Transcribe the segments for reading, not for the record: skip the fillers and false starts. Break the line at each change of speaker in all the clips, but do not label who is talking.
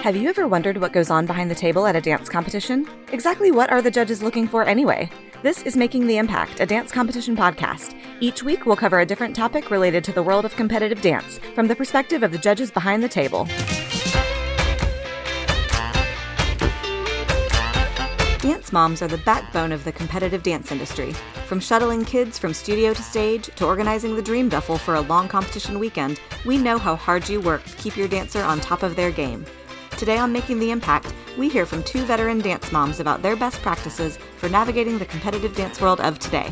Have you ever wondered what goes on behind the table at a dance competition? Exactly what are the judges looking for anyway? This is Making the Impact, a dance competition podcast. Each week we'll cover a different topic related to the world of competitive dance from the perspective of the judges behind the table. Dance moms are the backbone of the competitive dance industry. From shuttling kids from studio to stage to organizing the dream duffel for a long competition weekend, we know how hard you work to keep your dancer on top of their game. Today on Making the Impact, we hear from two veteran dance moms about their best practices for navigating the competitive dance world of today.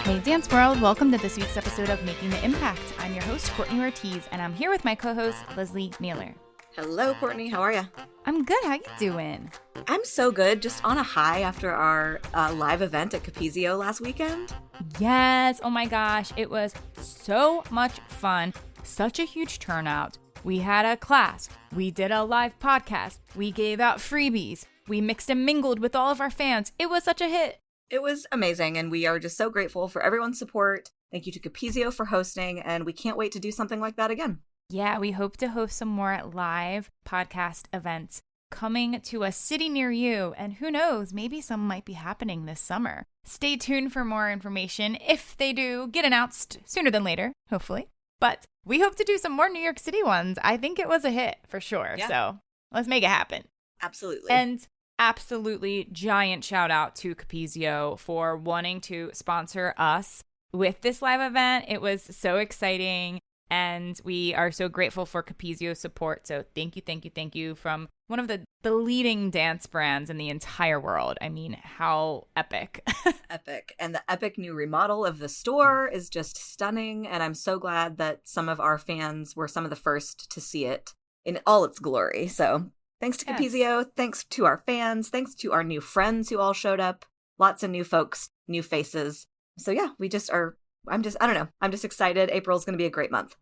Hey Dance World, welcome to this week's episode of Making the Impact. I'm your host, Courtney Ortiz, and I'm here with my co-host, Lesley Mealor.
Hello, Courtney. How are you?
I'm good. How you doing?
I'm so good. Just on a high after our live event at Capizio last weekend.
Yes. Oh my gosh. It was so much fun. Such a huge turnout. We had a class. We did a live podcast. We gave out freebies. We mixed and mingled with all of our fans. It was such a hit.
It was amazing, and we are just so grateful for everyone's support. Thank you to Capizio for hosting, and we can't wait to do something like that again.
Yeah, we hope to host some more live podcast events coming to a city near you, and who knows, maybe some might be happening this summer. Stay tuned for more information if they do get announced sooner than later, hopefully. But we hope to do some more New York City ones. I think it was a hit for sure. Yeah. So let's make it happen.
Absolutely.
And absolutely giant shout out to Capizio for wanting to sponsor us with this live event. It was so exciting. And we are so grateful for Capizio's support. So thank you from one of the leading dance brands in the entire world. I mean, how epic.
Epic. And the epic new remodel of the store is just stunning. And I'm so glad that some of our fans were some of the first to see it in all its glory. So thanks to Capizio. Thanks to our fans. Thanks to our new friends who all showed up. Lots of new folks, new faces. So yeah, I don't know. I'm just excited. April's going to be a great month.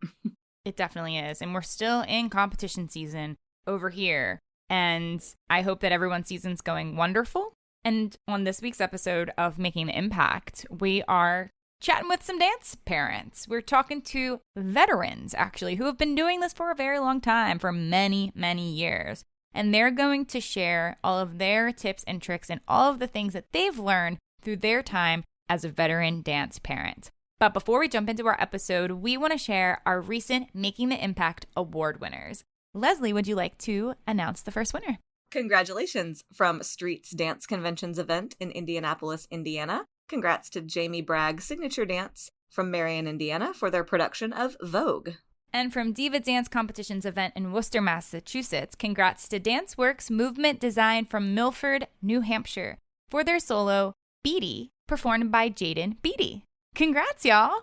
It definitely is. And we're still in competition season over here. And I hope that everyone's season's going wonderful. And on this week's episode of Making the Impact, we are chatting with some dance parents. We're talking to veterans, actually, who have been doing this for a very long time, for many, many years. And they're going to share all of their tips and tricks and all of the things that they've learned through their time as a veteran dance parent. But before we jump into our episode, we want to share our recent Making the Impact award winners. Lesley, would you like to announce the first winner?
Congratulations from Streets Dance Conventions event in Indianapolis, Indiana. Congrats to Jamie Bragg Signature Dance from Marion, Indiana for their production of Vogue.
And from Diva Dance Competitions event in Worcester, Massachusetts, congrats to DanceWorks Movement Design from Milford, New Hampshire for their solo, Beatty, performed by Jaden Beatty. Congrats, y'all!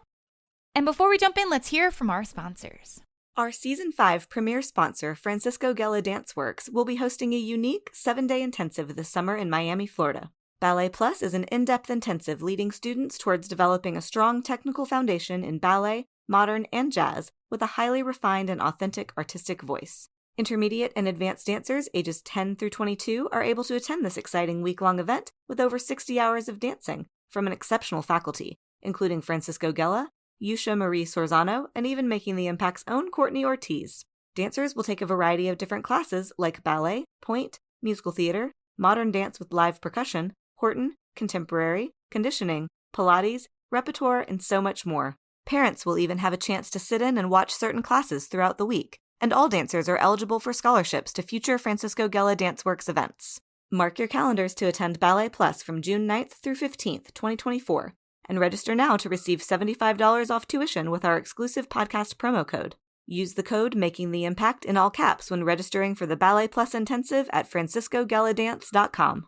And before we jump in, let's hear from our sponsors.
Our Season 5 premier sponsor, Francisco Gela DanceWorks, will be hosting a unique 7-day intensive this summer in Miami, Florida. Ballet Plus is an in-depth intensive leading students towards developing a strong technical foundation in ballet, modern, and jazz with a highly refined and authentic artistic voice. Intermediate and advanced dancers ages 10 through 22 are able to attend this exciting week-long event with over 60 hours of dancing from an exceptional faculty, including Francisco Gela, Yusha Marie Sorzano, and even Making the Impact's own Courtney Ortiz. Dancers will take a variety of different classes like ballet, pointe, musical theater, modern dance with live percussion, Horton, contemporary, conditioning, Pilates, repertoire, and so much more. Parents will even have a chance to sit in and watch certain classes throughout the week, and all dancers are eligible for scholarships to future Francisco Gela DanceWorks events. Mark your calendars to attend Ballet Plus from June 9th through 15th, 2024. And register now to receive $75 off tuition with our exclusive podcast promo code. Use the code Making the Impact in all caps when registering for the Ballet Plus Intensive at franciscogeladance.com.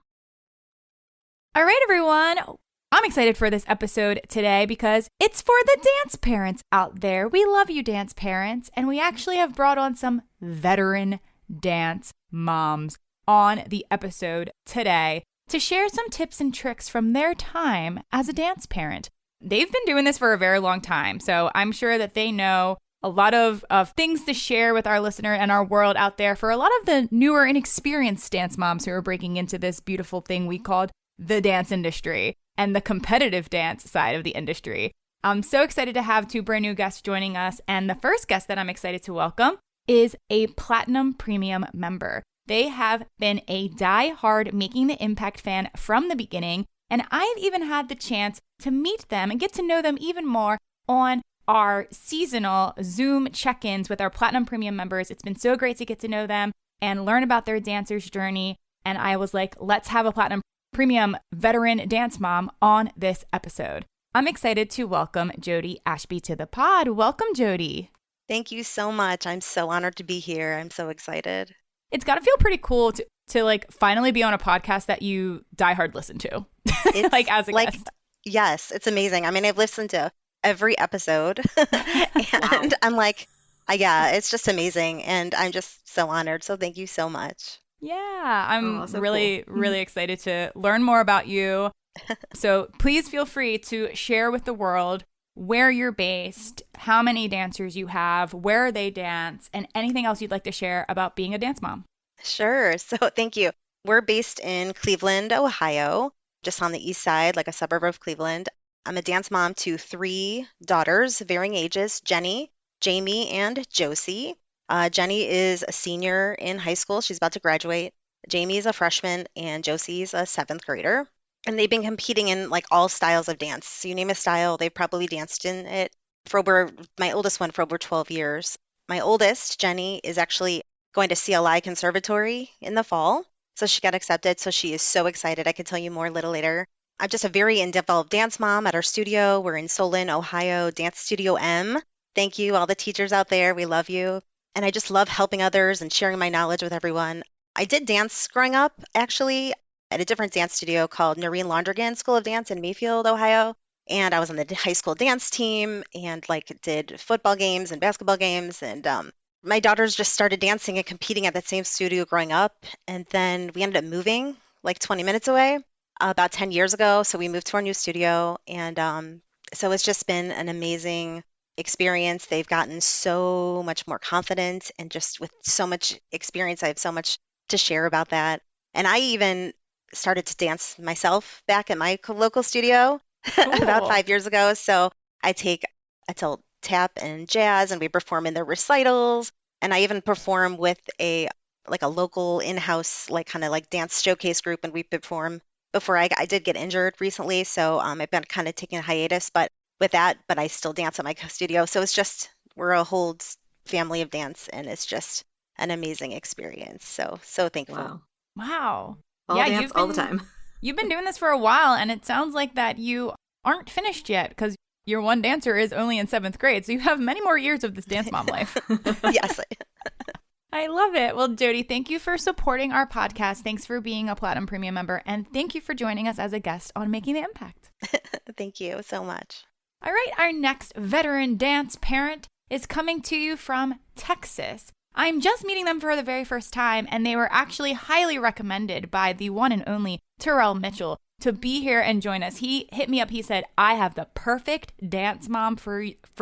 All right, everyone. I'm excited for this episode today because it's for the dance parents out there. We love you, dance parents. And we actually have brought on some veteran dance moms on the episode today to share some tips and tricks from their time as a dance parent. They've been doing this for a very long time, so I'm sure that they know a lot of things to share with our listener and our world out there for a lot of the newer, inexperienced dance moms who are breaking into this beautiful thing we called the dance industry and the competitive dance side of the industry. I'm so excited to have two brand new guests joining us, and the first guest that I'm excited to welcome is a Platinum Premium member. They have been a die-hard Making the Impact fan from the beginning, and I've even had the chance to meet them and get to know them even more on our seasonal Zoom check-ins with our Platinum Premium members. It's been so great to get to know them and learn about their dancer's journey. And I was like, let's have a Platinum Premium veteran dance mom on this episode. I'm excited to welcome Jodi Ashby to the pod. Welcome, Jodi.
Thank you so much. I'm so honored to be here. I'm so excited.
It's got to feel pretty cool to like finally be on a podcast that you diehard listen to,
It's
like as a guest.
Yes, it's amazing. I mean, I've listened to every episode and I'm like, yeah, it's just amazing. And I'm just so honored. So thank you so much.
Yeah, I'm
so
really,
cool.
really excited to learn more about you. So please feel free to share with the world where you're based, how many dancers you have, where they dance, and anything else you'd like to share about being a dance mom.
Sure. So thank you. We're based in Cleveland, Ohio, just on the east side, like a suburb of Cleveland. I'm a dance mom to 3 daughters, varying ages, Jenny, Jamie, and Josie. Jenny is a senior in high school. She's about to graduate. Jamie is a freshman, and Josie's a 7th grader. And they've been competing in like all styles of dance. So you name a style, they've probably danced in it for my oldest one for over 12 years. My oldest, Jenny, is actually going to CLI Conservatory in the fall. So she got accepted. So she is so excited. I can tell you more a little later. I'm just a very involved dance mom at our studio. We're in Solon, Ohio, Dance Studio M. Thank you, all the teachers out there. We love you. And I just love helping others and sharing my knowledge with everyone. I did dance growing up, actually, at a different dance studio called Noreen Londrigan School of Dance in Mayfield, Ohio. And I was on the high school dance team and like did football games and basketball games. And my daughters just started dancing and competing at that same studio growing up. And then we ended up moving like 20 minutes away about 10 years ago. So we moved to our new studio. And so it's just been an amazing experience. They've gotten so much more confident and just with so much experience, I have so much to share about that. And I even started to dance myself back at my local studio about
Cool.
5 years ago. So I tell tap and jazz and we perform in their recitals. And I even perform with a local in-house, like kind of like dance showcase group. And we perform before I did get injured recently. So I've been kind of taking a hiatus, but I still dance at my studio. So it's just, we're a whole family of dance and it's just an amazing experience. So thankful.
Wow.
All
Yeah,
dance all the time.
You've been doing this for a while, and it sounds like that you aren't finished yet because your one dancer is only in 7th grade. So you have many more years of this dance mom life.
Yes.
I love it. Well, Jodi, thank you for supporting our podcast. Thanks for being a Platinum Premium member. And thank you for joining us as a guest on Making the Impact.
Thank you so much.
All right, our next veteran dance parent is coming to you from Texas. I'm just meeting them for the very first time, and they were actually highly recommended by the one and only Terrell Mitchell to be here and join us. He hit me up. He said, I have the perfect dance mom for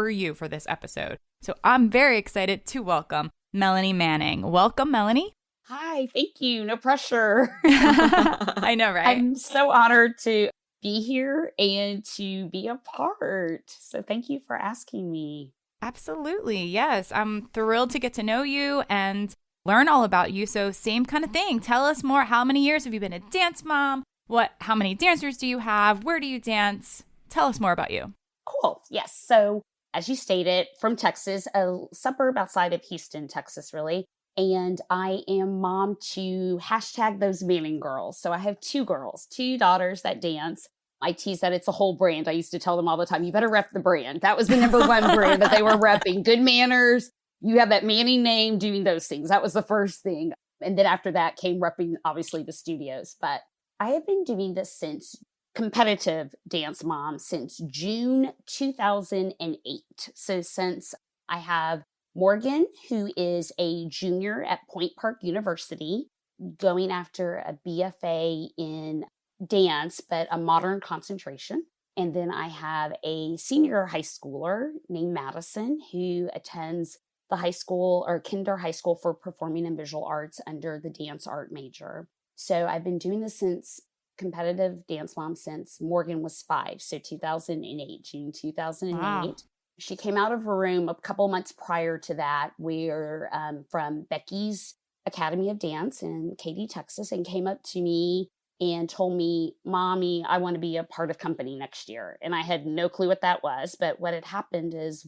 you for this episode. So I'm very excited to welcome Melanie Manning. Welcome, Melanie.
Hi, thank you. No pressure.
I know, right?
I'm so honored to be here and to be a part. So thank you for asking me.
Absolutely. Yes. I'm thrilled to get to know you and learn all about you. So same kind of thing. Tell us more. How many years have you been a dance mom? How many dancers do you have? Where do you dance? Tell us more about you.
Cool. Yes. So as you stated, from Texas, a suburb outside of Houston, Texas, really. And I am mom to #those Manning girls. So I have 2 girls, 2 daughters that dance. I tease that it's a whole brand. I used to tell them all the time, you better rep the brand. That was the number one brand that they were repping. Good manners. You have that Manning name, doing those things. That was the first thing. And then after that came repping, obviously, the studios. But I have been doing this competitive dance mom since June 2008. So since I have Morgan, who is a junior at Point Park University, going after a BFA in dance, but a modern concentration. And then I have a senior high schooler named Madison who attends the high school or kinder high school for performing and visual arts under the dance art major. So I've been doing this since competitive dance mom since Morgan was 5. So 2008, June 2008.
Wow.
she came out of her room a couple months prior to that. We're from Becky's Academy of Dance in Katy, Texas, and came up to me and told me, Mommy, I want to be a part of company next year. And I had no clue what that was. But what had happened is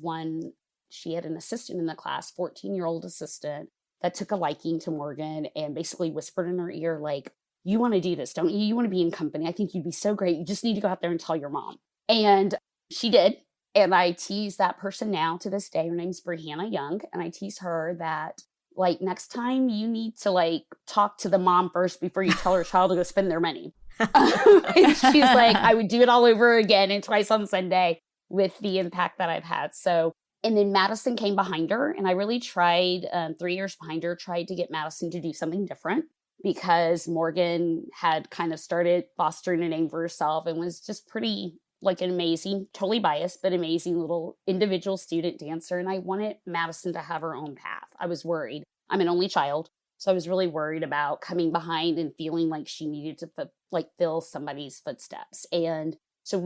she had an assistant in the class, 14-year-old assistant, that took a liking to Morgan and basically whispered in her ear, like, you want to do this, don't you? You want to be in company. I think you'd be so great. You just need to go out there and tell your mom. And she did. And I tease that person now to this day. Her name's Brianna Young. And I tease her that, like, next time you need to, like, talk to the mom first before you tell her child to go spend their money. And she's like, I would do it all over again and twice on Sunday with the impact that I've had. So, and then Madison came behind her. And I really tried, 3 years behind her, tried to get Madison to do something different, because Morgan had kind of started fostering a name for herself and was just pretty, like, an amazing, totally biased, but amazing little individual student dancer. And I wanted Madison to have her own path. I was worried. I'm an only child. So I was really worried about coming behind and feeling like she needed to fill somebody's footsteps. And so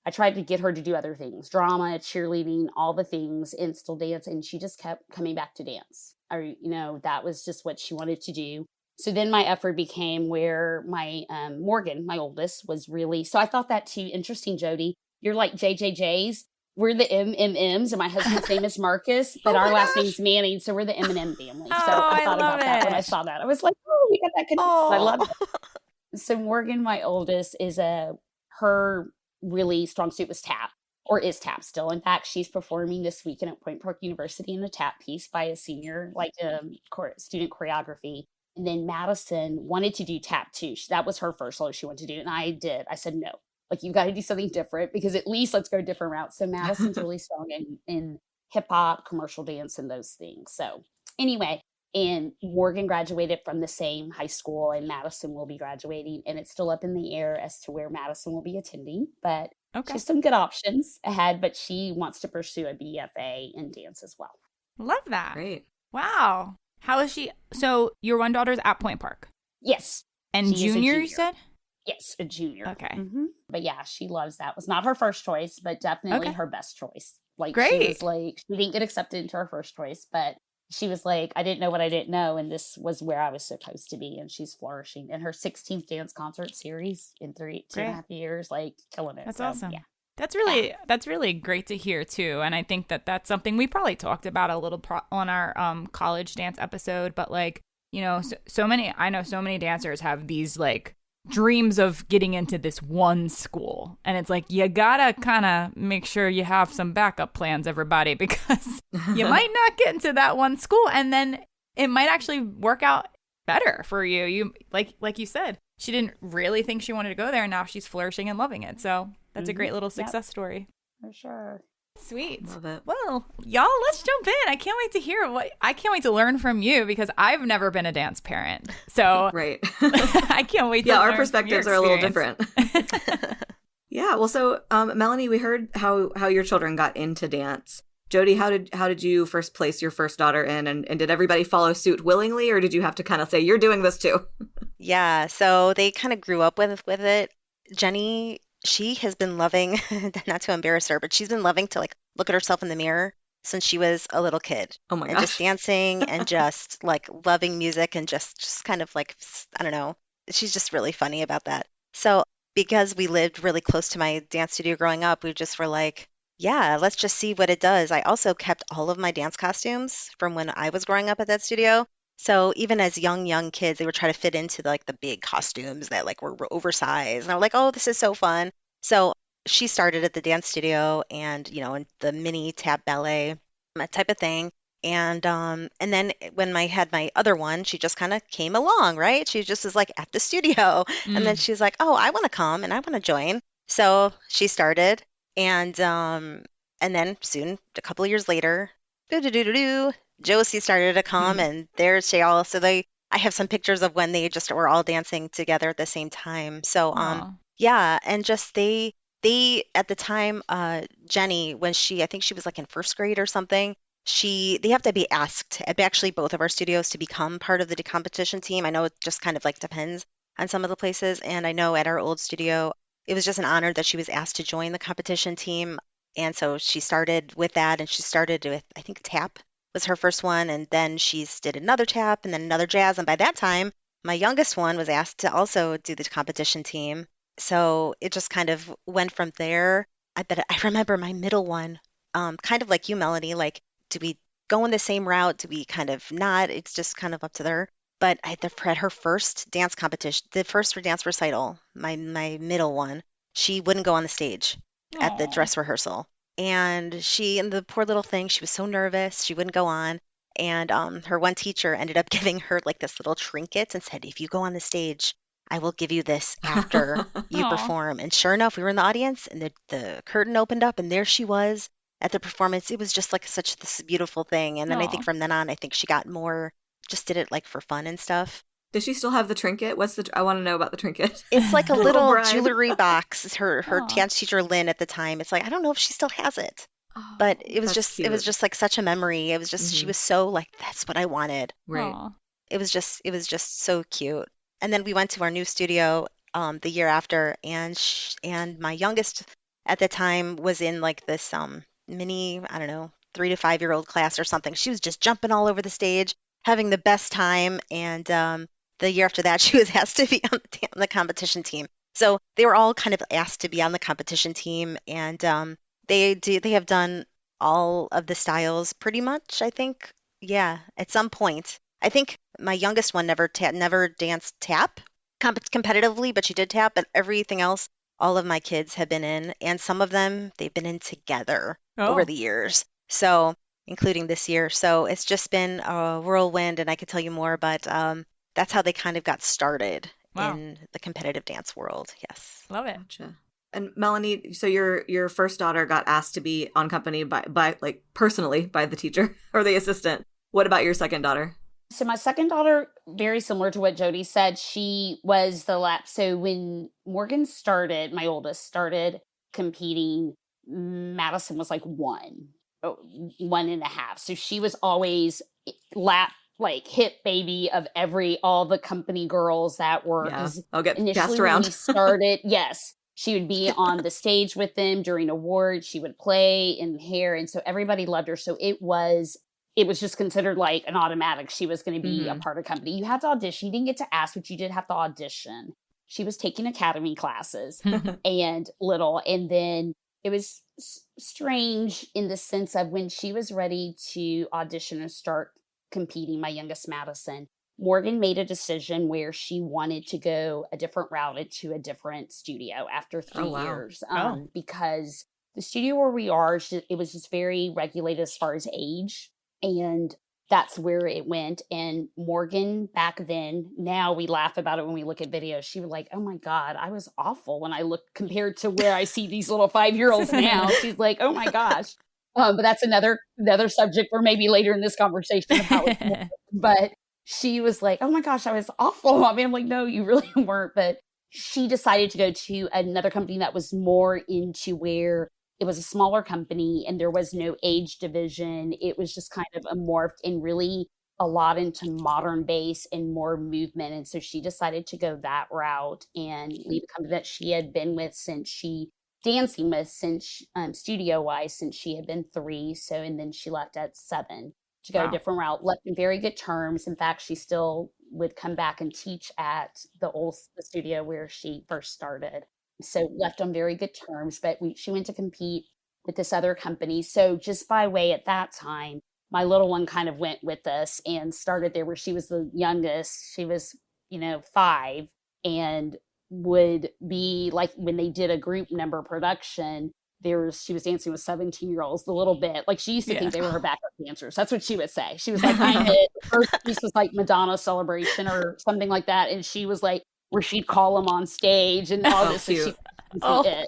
I tried to get her to do other things, drama, cheerleading, all the things, and still dance. And she just kept coming back to dance. That was just what she wanted to do. So then my effort became where my Morgan, my oldest, was really, so I thought that too. Interesting, Jodi. You're like JJJs. We're the MMMs, and my husband's name is Marcus, but our last name's Manning, so we're the M&M family. So I thought about that when I saw that. I was like, oh, we got that connection. I love it. So Morgan, my oldest, her really strong suit was tap, or is tap still. In fact, she's performing this weekend at Point Park University in a tap piece by a senior, student choreography. And then Madison wanted to do tap too. That was her first solo she wanted to do. And I did. I said, no, like, you've got to do something different, because at least let's go a different route. So Madison's really strong in hip hop, commercial dance, and those things. So anyway, and Morgan graduated from the same high school, and Madison will be graduating. And it's still up in the air as to where Madison will be attending. But she has some good options ahead, but she wants to pursue a BFA in dance as well.
Love that.
Great.
Wow. How is she? So your one daughter's at Point Park?
Yes.
And junior, you said?
Yes, a junior.
Okay.
Mm-hmm. But yeah, she loves that. It was not her first choice, but definitely her best choice. Like,
great.
She was like, she didn't get accepted into her first choice, but she was like, I didn't know what I didn't know, and this was where I was supposed to be, and she's flourishing. In her 16th dance concert series in 2.5 years, like, killing it.
That's
so,
awesome.
Yeah.
That's really great to hear too, and I think that's something we probably talked about a little on our college dance episode. But, like, I know so many dancers have these, like, dreams of getting into this one school, and it's like, you gotta kind of make sure you have some backup plans, everybody, because you might not get into that one school, and then it might actually work out better for you. You like you said, she didn't really think she wanted to go there, and now she's flourishing and loving it. So that's a great little success story.
For sure.
Sweet.
Love it.
Well, y'all, let's jump in. I can't wait to hear I can't wait to learn from you, because I've never been a dance parent. So
right.
I can't wait to
learn.
Our
Our perspectives are a little different. Yeah. Well, so Melanie, we heard how your children got into dance. Jodi, how did you first place your first daughter in, and did everybody follow suit willingly, or did you have to kind of say, you're doing this too?
Yeah, so they kind of grew up with it. Jenny, she has been loving, not to embarrass her, but she's been loving to, like, look at herself in the mirror since she was a little kid.
Oh my
and
gosh.
just dancing and just, like, loving music and just kind of, like, I don't know. She's just really funny about that. So because we lived really close to my dance studio growing up, we just were like, yeah, let's just see what it does. I also kept all of my dance costumes from when I was growing up at that studio. So even as young kids, they would try to fit into the big costumes that, like, were oversized. And I'm like, oh, this is so fun. So she started at the dance studio and, in the mini tap ballet, that type of thing. And then when I had my other one, she just kind of came along, right? She just was, like, at the studio. And then she's like, oh, I want to come and I want to join. So she started. And then soon, a couple of years later, Josie started to come, and there's Shayal. So I have some pictures of when they just were all dancing together at the same time. So yeah, and just they at the time, Jenny, when I think she was, like, in first grade or something, they have to be asked at actually both of our studios to become part of the competition team. I know it just kind of, like, depends on some of the places, and I know at our old studio, it was just an honor that she was asked to join the competition team. And so she started with that, and she started with, I think, tap was her first one, and then she's did another tap and then another jazz. And by that time, my youngest one was asked to also do the competition team. So it just kind of went from there. I remember my middle one, kind of like you, Melanie, like, do we go in the same route? Do we kind of not? It's just kind of up to her. But at her first dance competition, the first dance recital, my middle one, she wouldn't go on the stage at the
Aw.
dress rehearsal. And the poor little thing, she was so nervous, she wouldn't go on. And her one teacher ended up giving her like this little trinket and said, if you go on the stage, I will give you this after you
Aw.
perform. And sure enough, we were in the audience, and the curtain opened up, and there she was at the performance. It was just like such this beautiful thing. And then I think
Aw.
from then on, I think she got more, just did it like for fun and stuff.
Does she still have the trinket? I want to know about the trinket.
It's like a
Little
little
bride.
jewelry box. Her
Aw.
dance teacher Lynn at the time. It's like I don't know if she still has it, but it was
That's
just
cute.
like such a memory. It was just she
Mhm.
was so like that's what I wanted.
Right.
Aw.
It was just so cute. And then we went to our new studio the year after, and my youngest at the time was in like this mini, I don't know, 3 to 5 year old class or something. She was just jumping all over the stage, having the best time. And the year after that, she was asked to be on the competition team. So they were all kind of asked to be on the competition team, and they have done all of the styles pretty much, I think. Yeah, at some point. I think my youngest one never danced tap competitively, but she did tap. But everything else, all of my kids have been in, and some of them they've been in together over
Oh.
the years. So, including this year. So it's just been a whirlwind, and I could tell you more, but that's how they kind of got started
Wow.
in the competitive dance world. Yes.
Love it.
Gotcha. And Melanie, so your first daughter got asked to be on company by like personally by the teacher or the assistant. What about your second daughter?
So my second daughter, very similar to what Jodi said, she was the lap. So when Morgan started, my oldest started competing, Madison was like 1.5. So she was always lap, like hip baby of all the company girls that were.
Yeah,
'Cause
I'll get
initially
passed
when
around.
we started, yes, she would be on the stage with them during awards. She would play in hair, and so everybody loved her. So it was just considered like an automatic. She was going to be a
Mhm.
part of company. You had to audition. You didn't get to ask, but you did have to audition. She was taking academy classes and then it was strange in the sense of when she was ready to audition and start competing, my youngest Madison, Morgan made a decision where she wanted to go a different route into a different studio after 3
wow.
years
Oh.
because the studio where we are, it was just very regulated as far as age. And that's where it went. And Morgan back then, now we laugh about it when we look at videos. She was like, oh my God, I was awful when I look compared to where I see these little 5-year-olds now. She's like, oh my gosh. But that's another subject for maybe later in this conversation of how it's more. But she was like, oh my gosh, I was awful. I mean, I'm like, no, you really weren't. But she decided to go to another company that was more into where it was a smaller company and there was no age division. It was just kind of morphed and really a lot into modern bass and more movement. And so she decided to go that route and leave a company that she had been with since studio wise, since she had been 3. So, and then she left at 7 to go
Wow.
a different route, left in very good terms. In fact, she still would come back and teach at the studio where she first started. So left on very good terms, but she went to compete with this other company. So just by way at that time, my little one kind of went with us and started there where she was the youngest. She was, 5 and would be like when they did a group number production, she was dancing with 17-year-olds a little bit. Like she used to think they were her backup dancers. That's what she would say. She was like, the first piece was like Madonna Celebration or something like that. And she was like, where she'd call them on stage and all this.
Cute.
It.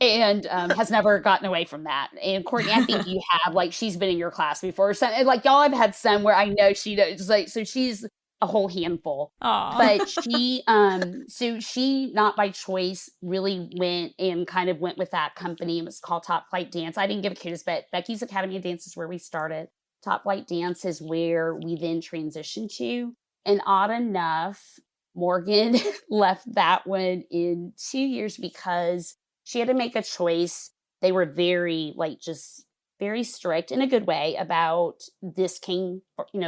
And has never gotten away from that. And Courtney, I think you have, like, she's been in your class before. So, like, y'all have had some where I know she does, like, so she's a whole handful.
Aw.
But she not by choice really went with that company. It was called Top Flight Dance. I didn't give a kudos, but Becky's Academy of Dance is where we started. Top Flight Dance is where we then transitioned to. And odd enough, Morgan left that one in 2 years because she had to make a choice they were very like just very strict in a good way about this came,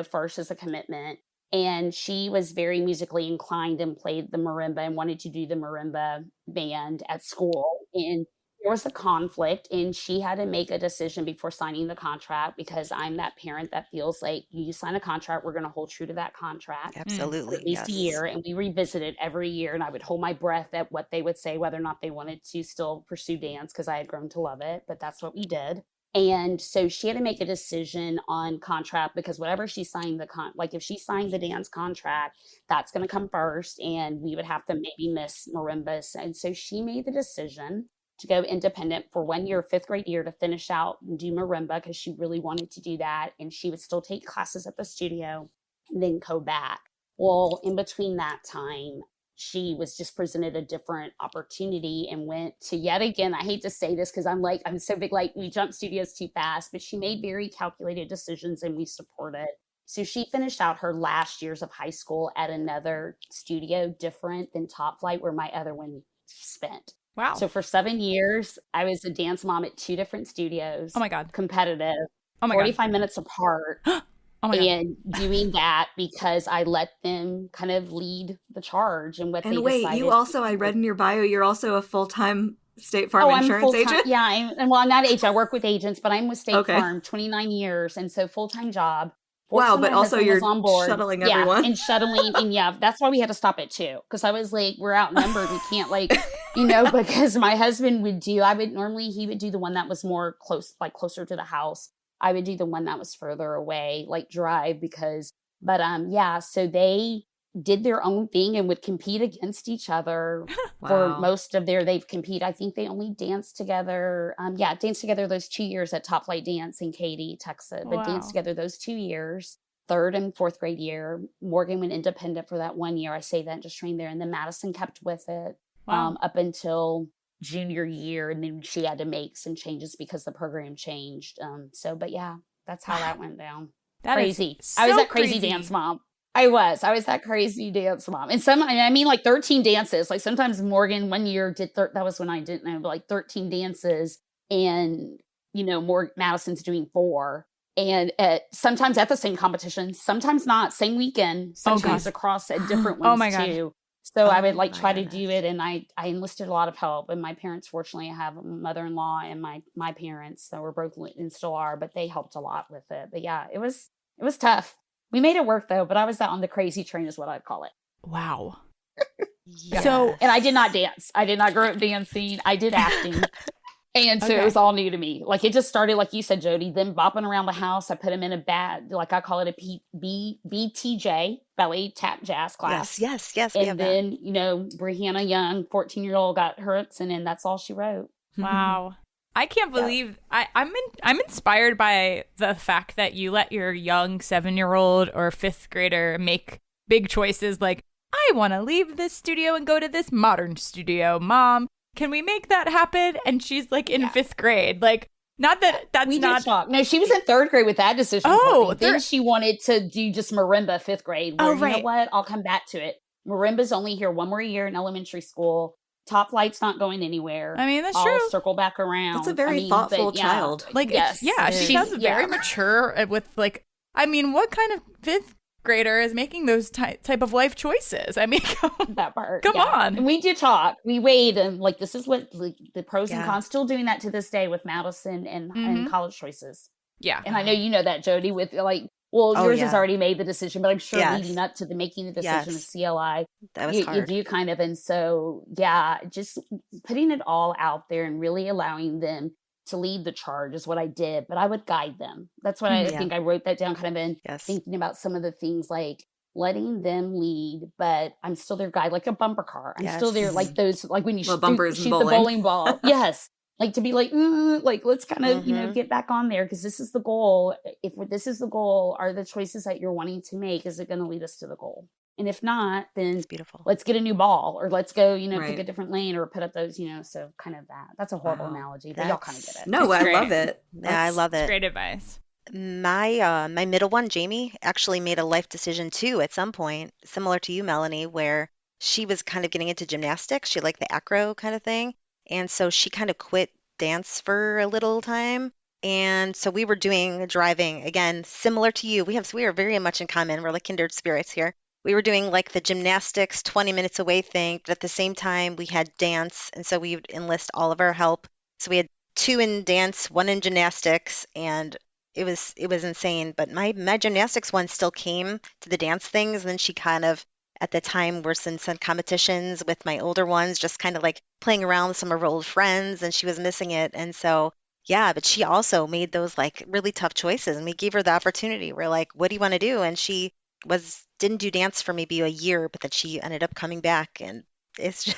first as a commitment. And she was very musically inclined and played the marimba and wanted to do the marimba band at school. And there was a conflict, and she had to make a decision before signing the contract, because I'm that parent that feels like you sign a contract, we're going to hold true to that contract.
Absolutely.
For at least a year. And we revisit it every year. And I would hold my breath at what they would say, whether or not they wanted to still pursue dance, because I had grown to love it. But that's what we did. And so she had to make a decision on contract, because whatever she signed like if she signed the dance contract, that's going to come first, and we would have to maybe miss marimbas. And so she made the decision to go independent for 1 year, 5th grade year, to finish out and do marimba, because she really wanted to do that. And she would still take classes at the studio and then go back. Well, in between that time, she was just presented a different opportunity and went to, yet again, I hate to say this because I'm so big, like we jump studios too fast, but she made very calculated decisions and we support it. So she finished out her last years of high school at another studio different than Top Flight, where my other one spent.
Wow.
So for 7 years, I was a dance mom at 2 different studios.
Oh my God.
Competitive.
Oh my
45 minutes apart.
Oh my God.
And doing that because I let them kind of lead the charge and what they decided.
And wait, you also, I read in your bio, you're also a full-time State Farm insurance agent?
Yeah, well, I'm not an agent. I work with agents, but I'm with State Farm 29 years. And so full-time job.
Wow, but also you're
on board.
Shuttling everyone.
And shuttling. And that's why we had to stop at 2. Because I was like, we're outnumbered. We can't because my husband he would do the one that was more closer to the house. I would do the one that was further away, like drive, so they did their own thing and would compete against each other.
Wow.
For most of they've competed. I think they only danced together. Danced together those 2 years at Top Flight Dance in Katy, Texas, but danced together those 2 years, 3rd and 4th grade year. Morgan went independent for that 1 year. I say that, just trained there. And then Madison kept with it up until junior year, and then she had to make some changes because the program changed. That's how that went down.
That
crazy.
So
I was that crazy dance mom. I was that crazy dance mom. And 13 dances. Like sometimes Morgan 1 year did, that was when I didn't know, but like 13 dances, and Madison's doing 4. And sometimes at the same competition, sometimes not, same weekend, sometimes across at different ones too. So I would try to do it, and I enlisted a lot of help. And my parents, fortunately, I have a mother-in-law and my parents, so we're both and still are, but they helped a lot with it. But yeah, it was tough. We made it work though, but I was out on the crazy train is what I'd call it.
Wow.
Yeah.
So,
and I did not dance. I did not grow up dancing. I did acting. And so it was all new to me. Like it just started, like you said, Jodi, them bopping around the house. I put them in a like I call it a BTJ, ballet tap jazz class.
Yes.
And then, Brianna Young, 14-year-old, got hers, and then that's all she wrote.
Wow. I can't believe I'm inspired by the fact that you let your young 7-year-old or 5th grader make big choices like, I want to leave this studio and go to this modern studio. Mom, can we make that happen? And she's like in 5th grade. Like, not that that's
we
not.
Did talk. No, she was in 3rd grade with that decision. Then she wanted to do just marimba 5th grade. Where, you know what? I'll come back to it. Marimba's only here 1 more year in elementary school. Top Flight's not going anywhere.
I mean, that's
I'll
true.
Circle back around.
That's a very thoughtful child.
Like, she sounds very mature with what kind of 5th grader is making those type of life choices? I mean,
that part.
Come on.
And we did talk. We weighed and this is what the pros and cons. Still doing that to this day with Madison and college choices.
Yeah.
And I know you know that, Jodi, with yours has already made the decision, but I'm sure leading up to the making the decision of CLI,
that was hard.
You do kind of, and so just putting it all out there and really allowing them to lead the charge is what I did, but I would guide them. That's what I think I wrote that down, kind of in thinking about some of the things like letting them lead, but I'm still their guide, like a bumper car. I'm still there, like those, like when you shoot the bowling ball. Yes. Like to be like let's kind of, get back on there because this is the goal. If this is the goal, are the choices that you're wanting to make, is it going to lead us to the goal? And if not, then
it's beautiful.
Let's get a new ball or let's go, pick a different lane or put up those, so kind of that. That's a horrible analogy, but y'all kind of get it.
No, I love it.
Yeah, I love it.
Great advice.
My middle one, Jamie, actually made a life decision too at some point, similar to you, Melanie, where she was kind of getting into gymnastics. She liked the acro kind of thing. And so she kind of quit dance for a little time. And so we were driving again, similar to you. We are very much in common. We're like kindred spirits here. We were doing like the gymnastics 20 minutes away thing, but at the same time we had dance. And so we would enlist all of our help. So we had two in dance, one in gymnastics, and it was insane. But my gymnastics one still came to the dance things. And then she kind of at the time were in some competitions with my older ones, just kind of like playing around with some of her old friends, and she was missing it. And so yeah, but she also made those like really tough choices, and we gave her the opportunity. We're like, what do you want to do? And she didn't do dance for maybe a year, but then she ended up coming back, and it's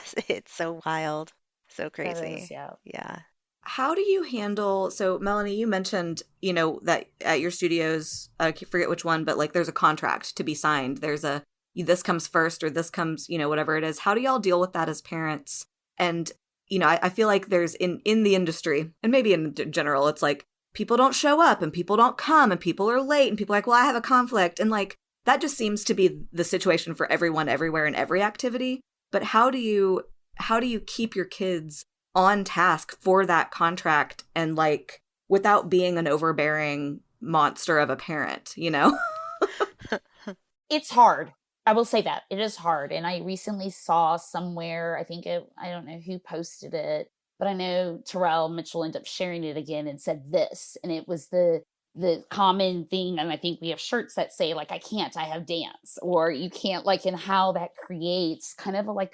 so wild, so
That
crazy.
is, yeah.
Yeah.
How do you handle, so Melanie, you mentioned, that at your studios, I forget which one, but like there's a contract to be signed. There's this comes first or this comes, whatever it is. How do y'all deal with that as parents? And, I feel like there's in the industry, and maybe in general, it's like people don't show up and people don't come and people are late and people are like, well, I have a conflict. And like, that just seems to be the situation for everyone, everywhere, in every activity. But how do you keep your kids on task for that contract and like without being an overbearing monster of a parent,
It's hard. I will say that it is hard. And I recently saw somewhere, I don't know who posted it, but I know Terrell Mitchell ended up sharing it again and said this, and it was the common thing. And I think we have shirts that say like, I have dance, or you can't, like, and how that creates kind of like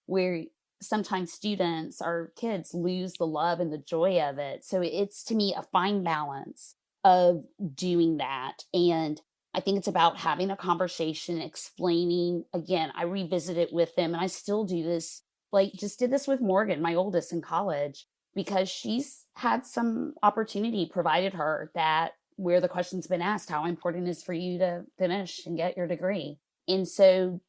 where sometimes students or kids lose the love and the joy of it. So it's, to me, a fine balance of doing that. And I think it's about having a conversation, explaining. Again, I revisit it with them, and I still do this, like just did this with Morgan, my oldest, in college, because she's had some opportunity provided her that where the question's been asked, how important is for you to finish and get your degree? And so,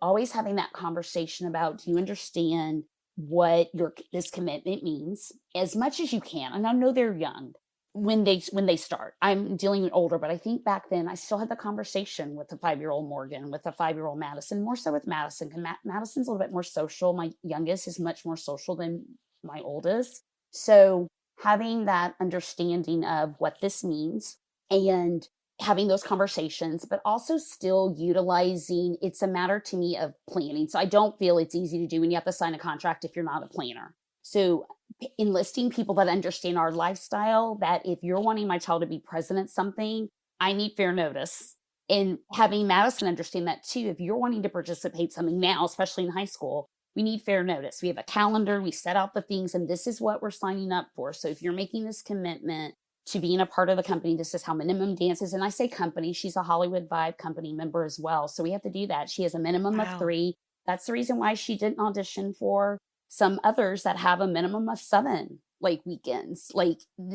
always having that conversation about, do you understand what this commitment means as much as you can? And I know they're young when they start. I'm dealing with older, but I think back then I still had the conversation with the 5-year-old Morgan, with the 5-year-old Madison, more so with Madison, because Madison's a little bit more social. My youngest is much more social than my oldest. So having that understanding of what this means and having those conversations, but also still utilizing, it's a matter to me of planning. So I don't feel it's easy to do when you have to sign a contract if you're not a planner. So enlisting people that understand our lifestyle, that if you're wanting my child to be present at something, I need fair notice. And having Madison understand that too, if you're wanting to participate something now, especially in high school, we need fair notice. We have a calendar, we set out the things, and this is what we're signing up for. So if you're making this commitment to being a part of the company, this is how minimum dance is. And I say company, she's a Hollywood Vibe company member as well. So we have to do that. She has a minimum of 3. That's the reason why she didn't audition for some others that have a minimum of 7 like weekends.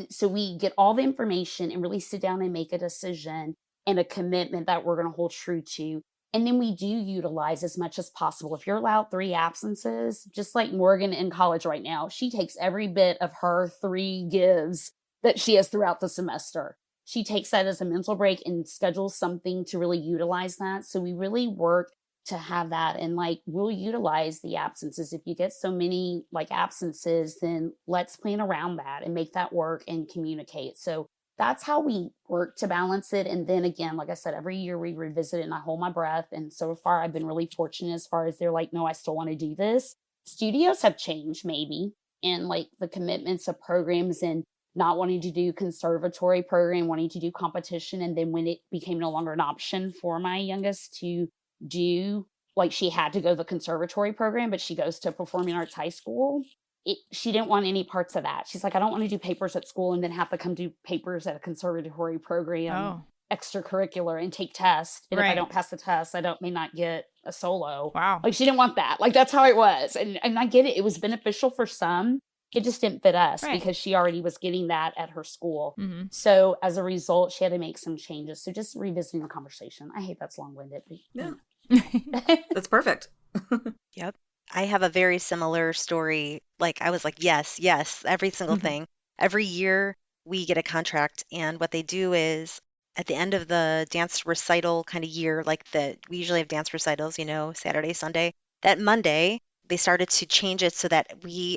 So we get all the information and really sit down and make a decision and a commitment that we're going to hold true to. And then we do utilize as much as possible. If you're allowed 3 absences, just like Morgan in college right now, she takes every bit of her 3 gives that she has throughout the semester. She takes that as a mental break and schedules something to really utilize that. So we really work to have that, and we'll utilize the absences. If you get so many absences, then let's plan around that and make that work and communicate. So that's how we work to balance it. And then again, like I said, every year we revisit it and I hold my breath. And so far I've been really fortunate as far as they're like, no, I still want to do this. Studios have changed maybe, and the commitments of programs, and not wanting to do conservatory program, wanting to do competition. And then when it became no longer an option for my youngest to do, she had to go the conservatory program, but she goes to performing arts high school. She didn't want any parts of that. She's like, I don't want to do papers at school and then have to come do papers at a conservatory program, extracurricular, and take tests. And if I don't pass the test, may not get a solo.
Wow.
She didn't want that. That's how it was. And I get it. It was beneficial for some. It just didn't fit us because she already was getting that at her school.
Mm-hmm.
So as a result, she had to make some changes. So just revisiting the conversation. I hate that's long-winded. But,
yeah. That's perfect.
Yep. I have a very similar story. I was like, yes, every single thing. Every year we get a contract, and what they do is at the end of the dance recital kind of year, we usually have dance recitals, Saturday, Sunday. That Monday, they started to change it so that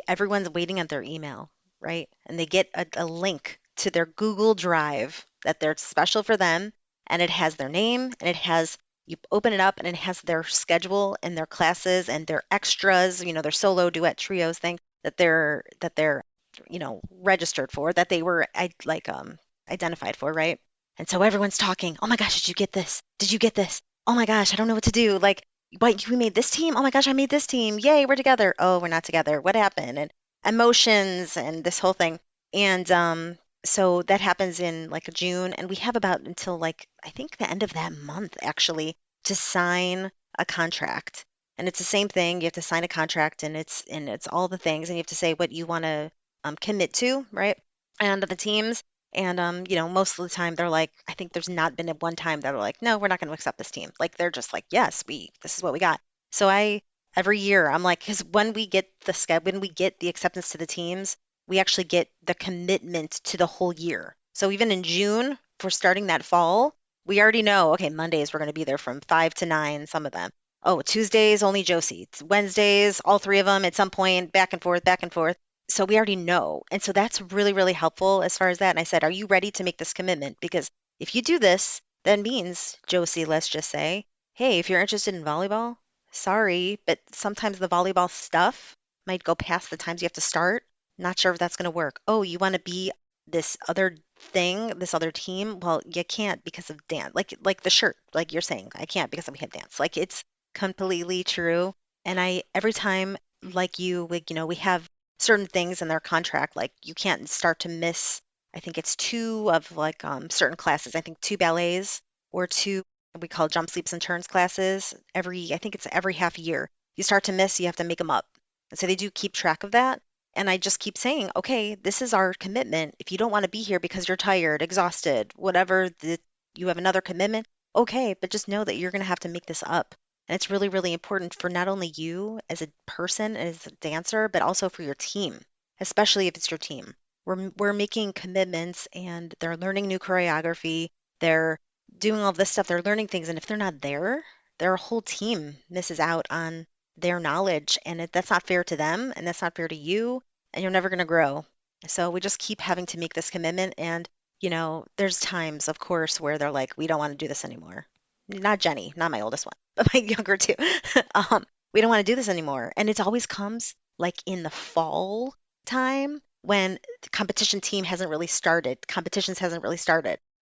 everyone's waiting on their email, right? And they get a link to their Google Drive that they're special for them, and it has their name, and it has, you open it up and it has their schedule and their classes and their extras, their solo, duet, trios thing that they're registered for, that they were identified for, right? And so everyone's talking, oh my gosh, did you get this? Did you get this? Oh my gosh, I don't know what to do. Like, what, we made this team? Oh my gosh, I made this team. Yay, we're together. Oh, we're not together. What happened? And emotions and this whole thing. And so that happens in like June, and we have about until like I think the end of that month actually to sign a contract. And it's the same thing. You have to sign a contract, and it's all the things, and you have to say what you want to commit to, right? And the teams, and most of the time they're like, I think there's not been one time that are like, no, we're not going to accept this team. Like they're just like, yes, this is what we got. So every year I'm like, because when we get the acceptance to the teams, we actually get the commitment to the whole year. So even in June, for starting that fall, we already know, okay, Mondays we're going to be there from 5 to 9, some of them. Oh, Tuesdays, only Josie. Wednesdays, all three of them at some point, back and forth, back and forth. So we already know. And so that's really, really helpful as far as that. And I said, are you ready to make this commitment? Because if you do this, that means, Josie, let's just say, hey, if you're interested in volleyball, sorry, but sometimes the volleyball stuff might go past the times you have to start. Not sure if that's going to work. Oh, you want to be this other thing, this other team? Well, you can't because of dance. Like the shirt, like you're saying, I can't because we have dance. Like it's completely true. And every time, like we have certain things in their contract, like you can't start to miss, I think it's 2 of like certain classes. I think 2 ballets or 2, we call jump, sleeps, and turns classes. I think it's every half year. You start to miss, you have to make them up. And so they do keep track of that. And I just keep saying, okay, this is our commitment. If you don't want to be here because you're tired, exhausted, whatever, you have another commitment, okay, but just know that you're going to have to make this up. And it's really, really important for not only you as a person, as a dancer, but also for your team, especially if it's your team. We're making commitments, and they're learning new choreography. They're doing all this stuff. They're learning things. And if they're not there, their whole team misses out on their knowledge, and that's not fair to them, and that's not fair to you, and you're never going to grow. So we just keep having to make this commitment. And there's times, of course, where they're like, we don't want to do this anymore. Not Jenny, not my oldest one, but my younger two. We don't want to do this anymore. And it always comes like in the fall time when the competitions hasn't really started.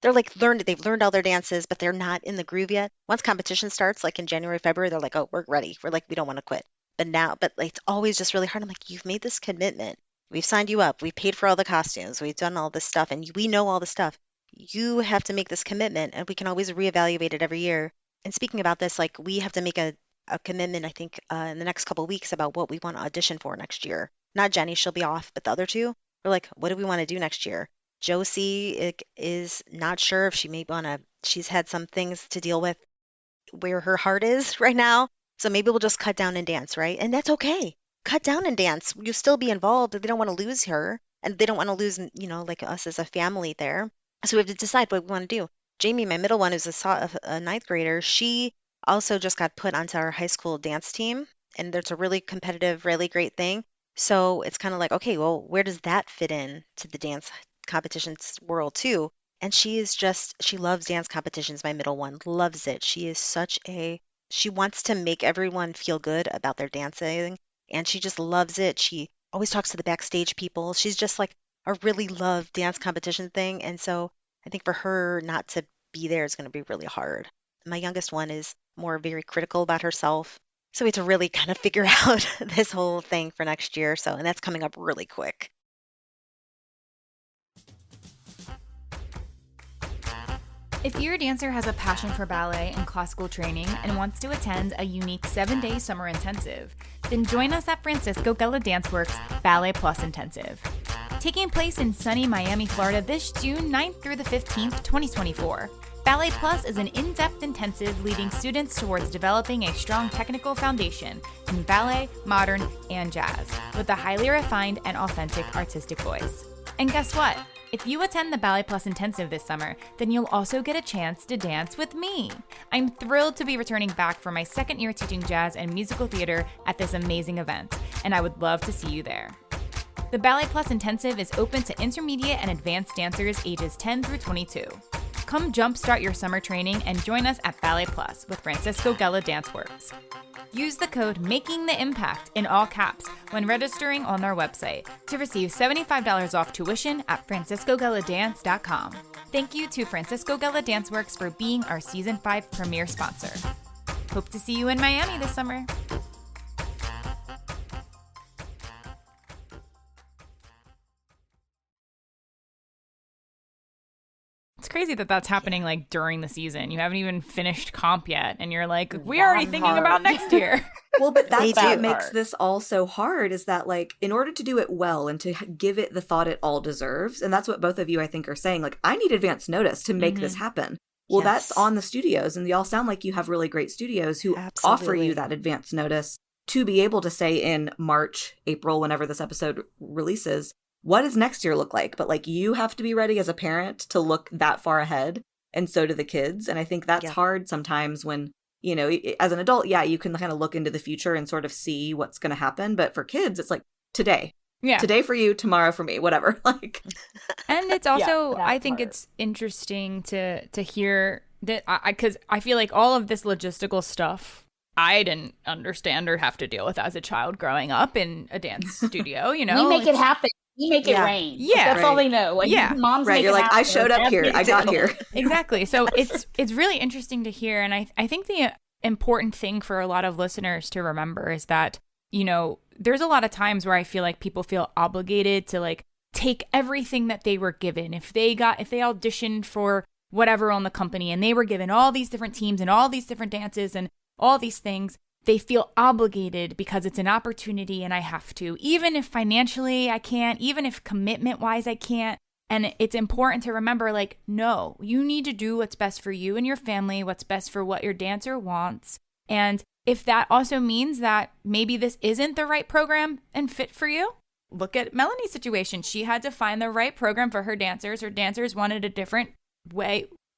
They're like they've learned all their dances, but they're not in the groove yet. Once competition starts, like in January, February, they're like, oh, we're ready. We're like, we don't want to quit. But like, it's always just really hard. I'm like, you've made this commitment. We've signed you up. We've paid for all the costumes. We've done all this stuff, and we know all the stuff. You have to make this commitment, and we can always reevaluate it every year. And speaking about this, like we have to make a commitment, I think, in the next couple of weeks about what we want to audition for next year. Not Jenny, she'll be off, but the other two, we're like, what do we want to do next year? Josie is not sure if she may want to, she's had some things to deal with where her heart is right now. So maybe we'll just cut down and dance, right? And that's okay. Cut down and dance. You'll still be involved. They don't want to lose her, and they don't want to lose, like us as a family there. So we have to decide what we want to do. Jamie, my middle one, who's a ninth grader, she also just got put onto our high school dance team, and it's a really competitive, really great thing. So it's kind of like, okay, well, where does that fit in to the dance competitions world too? And she loves dance competitions. My middle one loves it. She wants to make everyone feel good about their dancing, and she just loves it. She always talks to the backstage people. She's just like a really love dance competition thing. And so I think for her not to be there is going to be really hard. My youngest one is more very critical about herself. So we have to really kind of figure out this whole thing for next year. So, and that's coming up really quick.
If your dancer has a passion for ballet and classical training and wants to attend a unique 7-day summer intensive, then join us at Francisco Gala Danceworks Ballet Plus Intensive. Taking place in sunny Miami, Florida this June 9th through the 15th, 2024. Ballet Plus is an in-depth intensive leading students towards developing a strong technical foundation in ballet, modern, and jazz, with a highly refined and authentic artistic voice. And guess what? If you attend the Ballet Plus Intensive this summer, then you'll also get a chance to dance with me. I'm thrilled to be returning back for my second year teaching jazz and musical theater at this amazing event, and I would love to see you there. The Ballet Plus Intensive is open to intermediate and advanced dancers ages 10 through 22. Come jumpstart your summer training and join us at Ballet Plus with Francisco Gela Danceworks. Use the code MAKINGTHEIMPACT in all caps when registering on their website to receive $75 off tuition at franciscogeladance.com. Thank you to Francisco Gela Danceworks for being our Season 5 premier sponsor. Hope to see you in Miami this summer. It's crazy that that's happening like during the season. You haven't even finished comp yet, and you're like, we're already thinking about next year.
Well, but that's
They
what
do.
makes this all so hard is that, like, in order to do it well and to give it the thought it all deserves, and that's what both of you, I think, are saying, like, I need advance notice to make this happen. Well,
Yes.
that's on the studios, and y'all sound like you have really great studios who offer
Absolutely.
you that advance notice to be able to say in March, April, whenever this episode releases, what does next year look like? But, like, you have to be ready as a parent to look that far ahead, and so do the kids. And I think that's
Yeah.
hard sometimes when, you know, as an adult, yeah, you can kind of look into the future and sort of see what's going to happen. But for kids, it's like today.
Yeah.
Today for you, tomorrow for me, whatever. Like,
And it's also,
that
I think
part.
it's interesting to hear that, because I feel like all of this logistical stuff I didn't understand or have to deal with as a child growing up in a dance studio, you know?
We make it
It's-
happen. We make it
Yeah.
rain.
Yeah.
That's all
Right.
they know. Like,
Yeah.
moms
right,
make
you're
it
like, I
happen.
showed up here. I got here.
Exactly. So it's really interesting to hear. And I think the important thing for a lot of listeners to remember is that, you know, there's a lot of times where I feel like people feel obligated to like take everything that they were given. If they auditioned for whatever on the company and they were given all these different teams and all these different dances and all these things, they feel obligated because it's an opportunity and I have to, even if financially I can't, even if commitment wise I can't. And it's important to remember, like, no, you need to do what's best for you and your family, what's best for what your dancer wants. And if that also means that maybe this isn't the right program and fit for you, look at Melanie's situation. She had to find the right program for her dancers. Her dancers wanted a different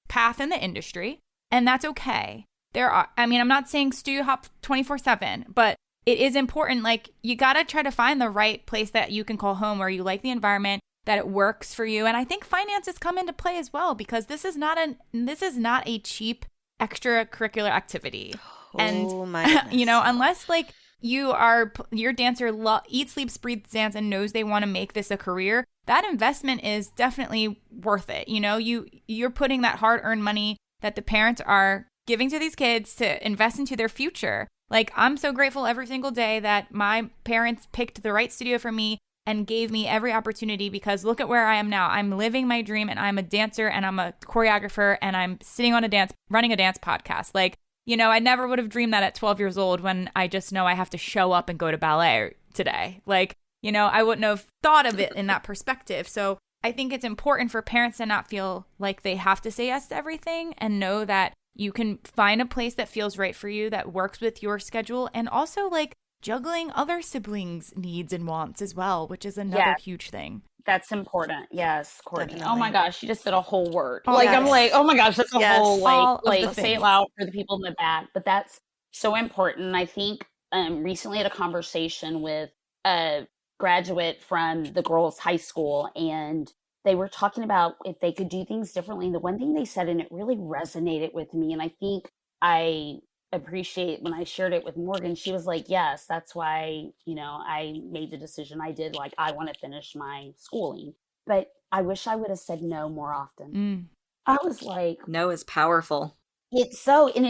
path in the industry, and that's okay. I'm not saying studio hop 24/7, but it is important. Like, you got to try to find the right place that you can call home, where you like the environment, that it works for you. And I think finances come into play as well, because this is not a cheap extracurricular activity. And
Oh my goodness.
you know, unless like your dancer eats, sleeps, breathes dance and knows they want to make this a career, that investment is definitely worth it. You know, you're putting that hard-earned money that the parents are giving to these kids to invest into their future. Like, I'm so grateful every single day that my parents picked the right studio for me and gave me every opportunity, because look at where I am now. I'm living my dream, and I'm a dancer and I'm a choreographer and I'm sitting on running a dance podcast. Like, you know, I never would have dreamed that at 12 years old, when I just know I have to show up and go to ballet today. Like, you know, I wouldn't have thought of it in that perspective. So I think it's important for parents to not feel like they have to say yes to everything, and know that you can find a place that feels right for you, that works with your schedule, and also like juggling other siblings' needs and wants as well, which is another
Yeah.
huge thing.
That's important. Yes, Courtney. Oh
Definitely.
my gosh, you just did a whole word.
Oh,
Like,
yes.
I'm like, oh my gosh, that's a
Yes.
whole
All of the
like say
things.
it loud for the people in the back. But that's so important. I think recently had a conversation with a graduate from the girls' high school, and they were talking about if they could do things differently. And the one thing they said, and it really resonated with me, and I think I appreciate when I shared it with Morgan, she was like, yes, that's why, you know, I made the decision I did. Like, I want to finish my schooling, but I wish I would have said no more often. I was like,
No is powerful.
it's so, and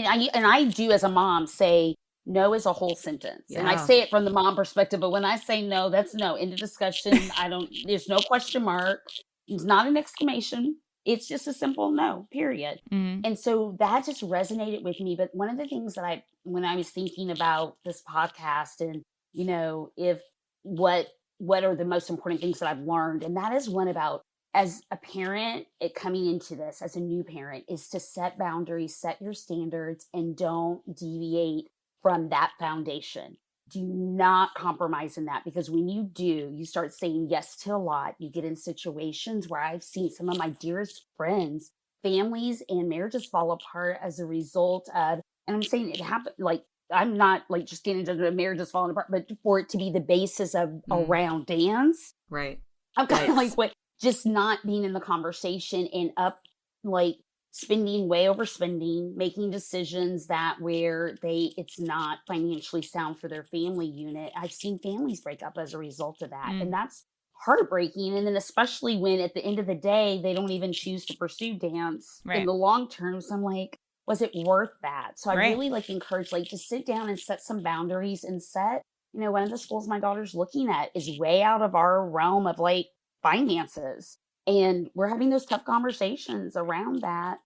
I do as a mom say no is a whole sentence. And I
Yeah.
say it from the mom perspective, but when I say no, that's no. End of discussion. There's no question mark. It's not an exclamation. It's just a simple no, period. And so that just resonated with me. But one of the things that when I was thinking about this podcast and, you know, what are the most important things that I've learned, and that is one about, as a parent, coming into this as a new parent, is to set boundaries, set your standards, and don't deviate from that foundation. Do not compromise in that, because when you do, you start saying yes to a lot. You get in situations where I've seen some of my dearest friends, families, and marriages fall apart as a result of, and I'm saying it happened, like, I'm not like just getting into the marriage is falling apart, but for it to be the basis of around dance.
Right.
I'm kind of
Nice.
like, what, just not being in the conversation and up, like spending way overspending, making decisions that where it's not financially sound for their family unit. I've seen families break up as a result of that. And that's heartbreaking. And then especially when at the end of the day, they don't even choose to pursue dance in the long term. So I'm like, was it worth that? So I really like encourage like to sit down and set some boundaries and set, you know, one of the schools my daughter's looking at is way out of our realm of like finances. And we're having those tough conversations around that,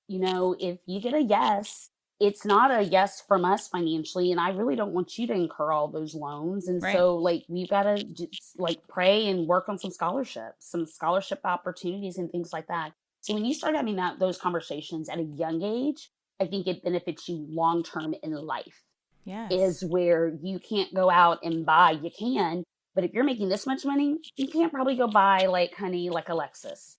you know, if you get a yes, it's not a yes from us financially. And I really don't want you to incur all those loans. And so like, we've got to just like pray and work on some scholarship opportunities and things like that. So when you start having those conversations at a young age, I think it benefits you long-term in life. Is where you can't go out and buy, you can, but if you're making this much money, you can't probably go buy like, honey, like a Lexus.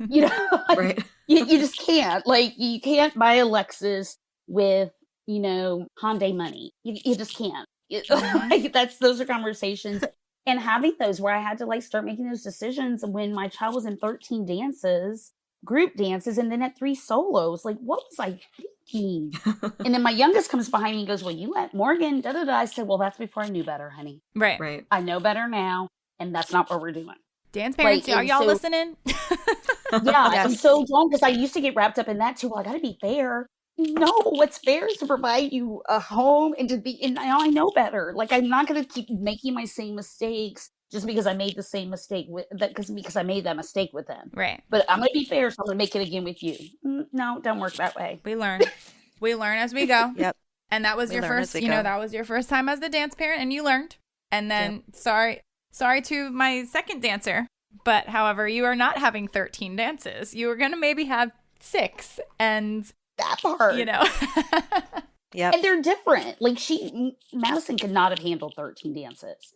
You know, like, you just can't. Like, you can't buy a Lexus with, you know, Hyundai money. You just can't. Like, those are conversations. And having those where I had to like start making those decisions when my child was in 13 dances, group dances, and then at 3 solos. Like, what was I thinking? And then my youngest comes behind me and goes, well, you let Morgan, da da da. I said, well, that's before I knew better, honey.
Right.
I know better now, and that's not what we're doing.
Dance parents,
like,
are y'all listening?
I'm so wrong because I used to get wrapped up in that too. Well, I got to be fair. No, what's fair is to provide you a home and to be, and now I know better. Like, I'm not going to keep making my same mistakes just because I made the same mistake with that, because I made that mistake with them.
Right.
But I'm going to be fair, so I'm going to make it again with you. No, don't work that way.
We learn. We learn as we go.
Yep.
And that was your first, that was your first time as the dance parent, and you learned. And then, sorry to my second dancer, but however, you are not having 13 dances. You are going to maybe have 6, and
that part,
you know.
Yeah.
And they're different. Like, Madison could not have handled 13 dances.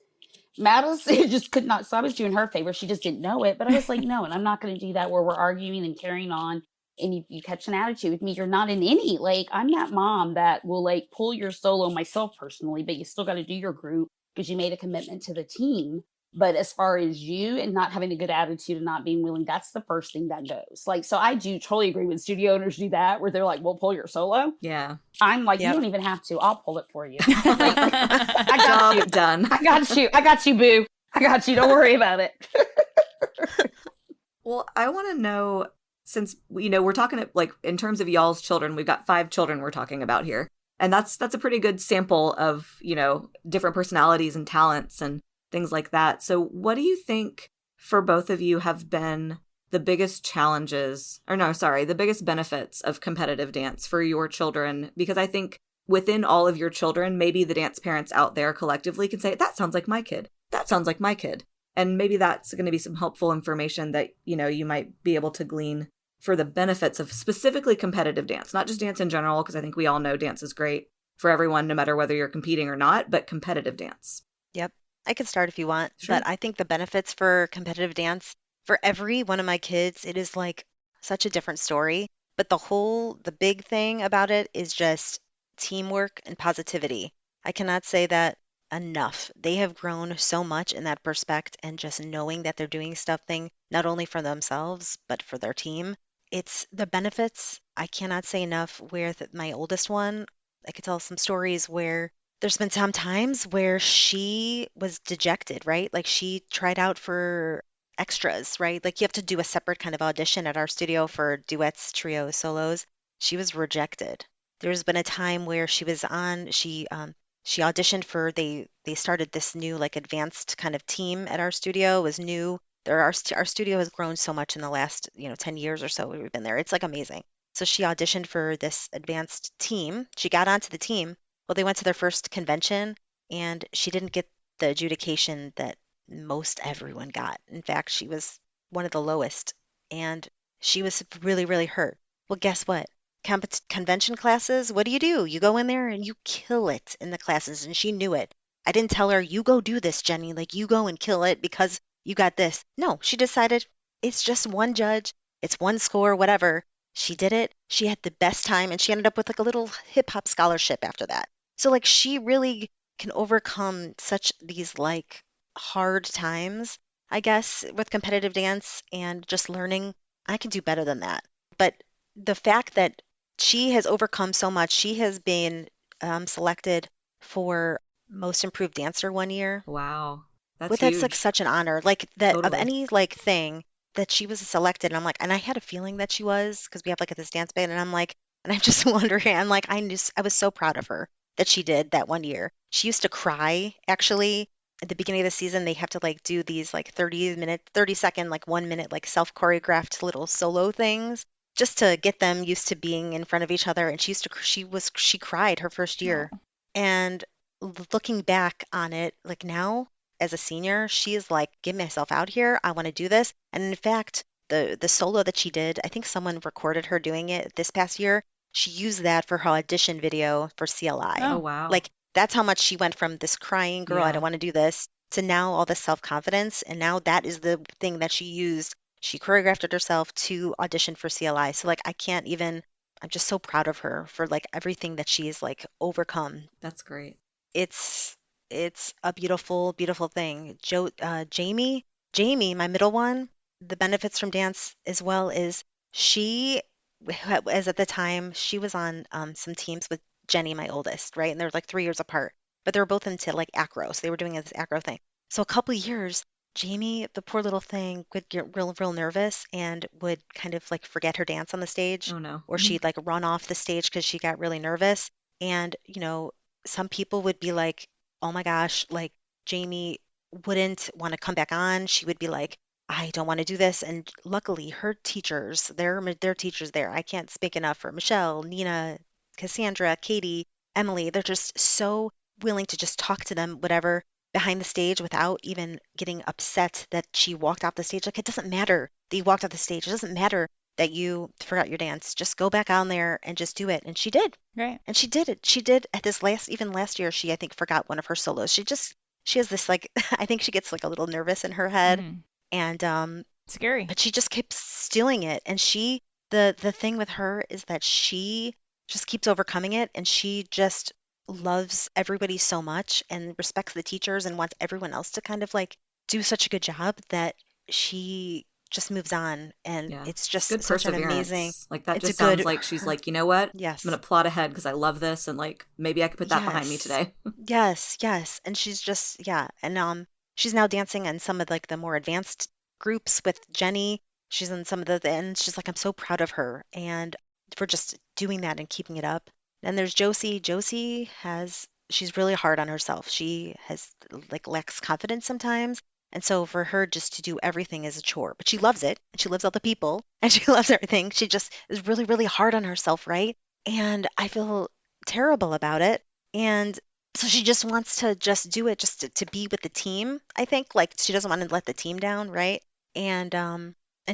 Madison just could not. So I was doing her favor. She just didn't know it. But I was like, no, and I'm not going to do that where we're arguing and carrying on. And you catch an attitude with me, you're not in any. Like, I'm that mom that will like pull your solo myself personally, but you still got to do your group because you made a commitment to the team. But as far as you and not having a good attitude and not being willing, that's the first thing that goes. Like, so I do totally agree with studio owners do that where they're like, we'll pull your solo.
Yeah.
I'm like, you don't even have to. I'll pull it for you. Like, I got you.
Done.
I got you, boo. I got you. Don't worry about it.
Well, I want to know, since, you know, we're talking like in terms of y'all's children, we've got 5 children we're talking about here. And that's a pretty good sample of, you know, different personalities and talents and things like that. So what do you think for both of you have been the biggest the biggest benefits of competitive dance for your children? Because I think within all of your children, maybe the dance parents out there collectively can say, that sounds like my kid. That sounds like my kid. And maybe that's going to be some helpful information that, you know, you might be able to glean for the benefits of specifically competitive dance, not just dance in general, because I think we all know dance is great for everyone, no matter whether you're competing or not, but competitive dance.
Yep. I could start if you want,
Sure.
but I think the benefits for competitive dance, for every one of my kids, it is like such a different story. But the big thing about it is just teamwork and positivity. I cannot say that enough. They have grown so much in that perspective, and just knowing that they're doing something not only for themselves, but for their team. It's the benefits. I cannot say enough. With my oldest one, I could tell some stories where there's been some times where she was dejected, right? Like, she tried out for extras, right? Like, you have to do a separate kind of audition at our studio for duets, trios, solos. She was rejected. There's been a time where she auditioned for, they started this new like advanced kind of team at our studio. It was new. Our studio has grown so much in the last 10 years or so we've been there. It's like amazing. So she auditioned for this advanced team. She got onto the team. Well, they went to their first convention, and she didn't get the adjudication that most everyone got. In fact, she was one of the lowest, and she was really, really hurt. Well, guess what? Convention classes, what do? You go in there and you kill it in the classes, and she knew it. I didn't tell her, you go do this, Jenny, like you go and kill it because you got this. No, she decided it's just one judge, it's one score, whatever. She did it. She had the best time, and she ended up with like a little hip hop scholarship after that. So like she really can overcome such these like hard times, I guess, with competitive dance and just learning I can do better than that. But the fact that she has overcome so much, she has been selected for most improved dancer one year.
Wow. That's
Well, that's like
huge.
such an honor. Like that of
Totally.
any like thing that she was selected, and I'm like, and I had a feeling that she was because we have like this dance band, and I'm like, and I'm just wondering, I'm like, I was so proud of her that she did that one year. She used to cry actually at the beginning of the season. They have to like do these like 30-minute, 30-second, like 1 minute like self choreographed little solo things just to get them used to being in front of each other. And she cried her first
Oh,
year, and looking back on it, like now as a senior, she is like, get myself out here. I want to do this. And in fact, the solo that she did, I think someone recorded her doing it this past year. She used that for her audition video for CLI.
Oh,
oh,
wow.
Like that's how much she went from this crying girl, I
Yeah.
don't want to do this, to now all this self-confidence. And now that is the thing that she used. She choreographed it herself to audition for CLI. So like I can't even, I'm just so proud of her for like everything that she's like overcome.
That's great.
It's it's a beautiful, beautiful thing. Jamie, my middle one, the benefits from dance as well is she as at the time she was on some teams with Jenny, my oldest, right? And they're like 3 years apart, but they were both into like acro, so they were doing this acro thing. So a couple of years, Jamie, the poor little thing, would get real nervous and would kind of like forget her dance on the stage,
Oh, no.
or she'd like run off the stage because she got really nervous. And some people would be like, oh my gosh, like Jamie wouldn't want to come back on. She would be like, I don't want to do this. And luckily, her teachers, their teachers there, I can't speak enough for Michelle, Nina, Cassandra, Katie, Emily. They're just so willing to just talk to them, whatever, behind the stage without even getting upset that she walked off the stage. Like, it doesn't matter that you walked off the stage. It doesn't matter that you forgot your dance. Just go back on there and just do it. And she did.
great.
And she did it. She did at this even last year, she, I think, forgot one of her solos. She has this like, I think she gets like a little nervous in her head.
Mhm.
And,
Scary.
but she just keeps doing it. And the thing with her is that she just keeps overcoming it. And she just loves everybody so much and respects the teachers and wants everyone else to kind of like do such a good job that she just moves on. And
Yeah.
it's
It's
just
good
such an amazing,
perseverance. Like that
it's a
just sounds
good,
like she's like, you know what? I'm
yes.
going to plot ahead because I love this and like maybe I could put that behind me
Yes.
today.
Yes. And she's just, yeah. And she's now dancing in some of like the more advanced groups with Jenny. She's in some of and she's like, I'm so proud of her and for just doing that and keeping it up. Then there's Josie. She's really hard on herself. She has like lacks confidence sometimes. And so for her just to do everything is a chore, but she loves it and she loves all the people and she loves everything. She just is really, really hard on herself, right? And I feel terrible about it. And so she just wants to just do it just to be with the team, I think. Like she doesn't want to let the team down, right? And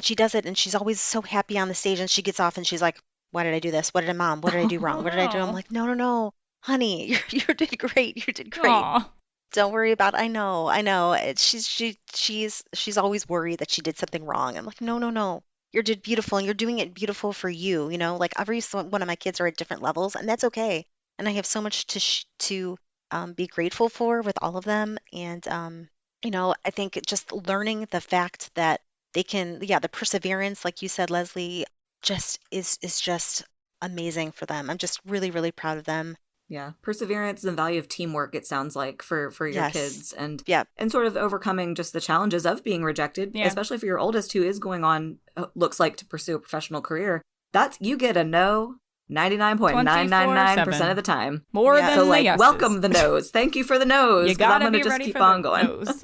she does it and she's always so happy on the stage and she gets off and she's like, why did I do this? What did I, Mom? What did I do wrong? What did I do? I'm
Oh,
like, no, honey, you did great. You did great.
aw.
Don't worry about. I know. She's always worried that she did something wrong. I'm like, no. You did beautiful, and you're doing it beautiful for you. Like one of my kids are at different levels, and that's okay. And I have so much to be grateful for with all of them. And I think just learning the fact that they can, yeah, the perseverance, like you said, Lesley, just is just amazing for them. I'm just really, really proud of them.
Yeah. Perseverance and the value of teamwork, it sounds like, for your
Yes.
kids and
Yeah.
sort of overcoming just the challenges of being rejected,
Yeah.
especially for your oldest who is going on, looks like, to pursue a professional career. You get a no 99.999% of the time.
More
Yeah.
than
So
the
like,
yeses.
welcome the no's. Thank you for the no's.
You
'Cause I'm
gotta
gonna
be
just
ready
keep
for
on
the
going.
no's.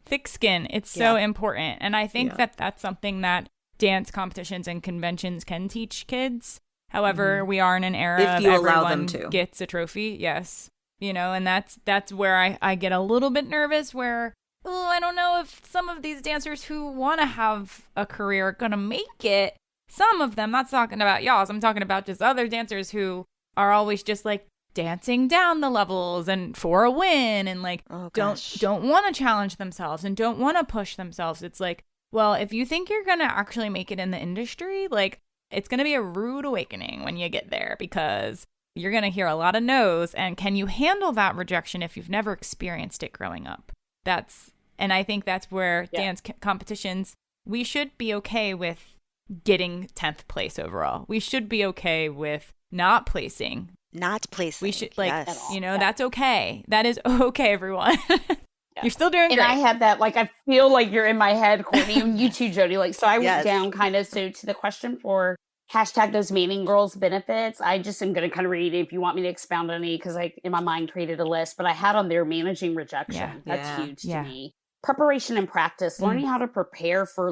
Thick skin. It's so important. And I think
Yeah.
that's something that dance competitions and conventions can teach kids. However, we are in an era
If
of
you allow them
everyone
to.
gets a trophy. Yes. And that's where I get a little bit nervous where, I don't know if some of these dancers who want to have a career are going to make it. Some of them, not talking about y'all, I'm talking about just other dancers who are always just like dancing down the levels and for a win and like
Oh,
don't
gosh.
want to challenge themselves and don't want to push themselves. It's like, well, if you think you're going to actually make it in the industry, like it's going to be a rude awakening when you get there because you're going to hear a lot of no's. And can you handle that rejection if you've never experienced it growing up? And I think that's where dance competitions, we should be okay with getting 10th place overall. We should be okay with not placing.
We should,
that's okay. That is okay, everyone. You're still doing great.
And I had that, I feel like you're in my head, Courtney, and you too, Jodi. So I went down kind of, so to the question for hashtag those Manning girls benefits, I just am going to kind of read it if you want me to expound on any, because I, in my mind, created a list, but I had on there managing rejection. That's huge to me. Preparation and practice, learning how to prepare for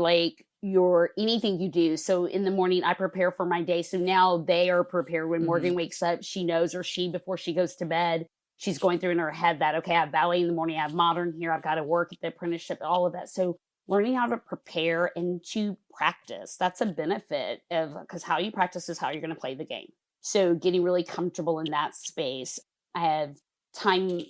your anything you do. So in the morning, I prepare for my day. So now they are prepared. When Morgan wakes up, she knows, or before she goes to bed, she's going through in her head that, okay, I have ballet in the morning, I have modern here, I've got to work at the apprenticeship, all of that. So learning how to prepare and to practice, that's a benefit because how you practice is how you're going to play the game. So getting really comfortable in that space. I have time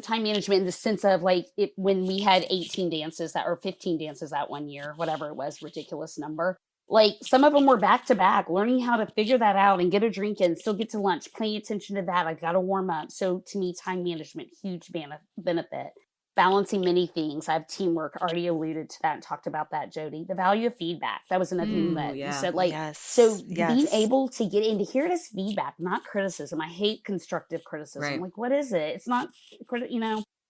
management in the sense of when we had 18 dances or 15 dances that one year, whatever it was, ridiculous number. Some of them were back to back, learning how to figure that out and get a drink in, still get to lunch, paying attention to that. I've got to warm up. So to me, time management, huge benefit. Balancing many things. I have teamwork, already alluded to that and talked about that, Jodi. The value of feedback. That was another thing that you said. Being able to get in to hear it as feedback, not criticism. I hate constructive criticism.
Right.
What is it? It's not,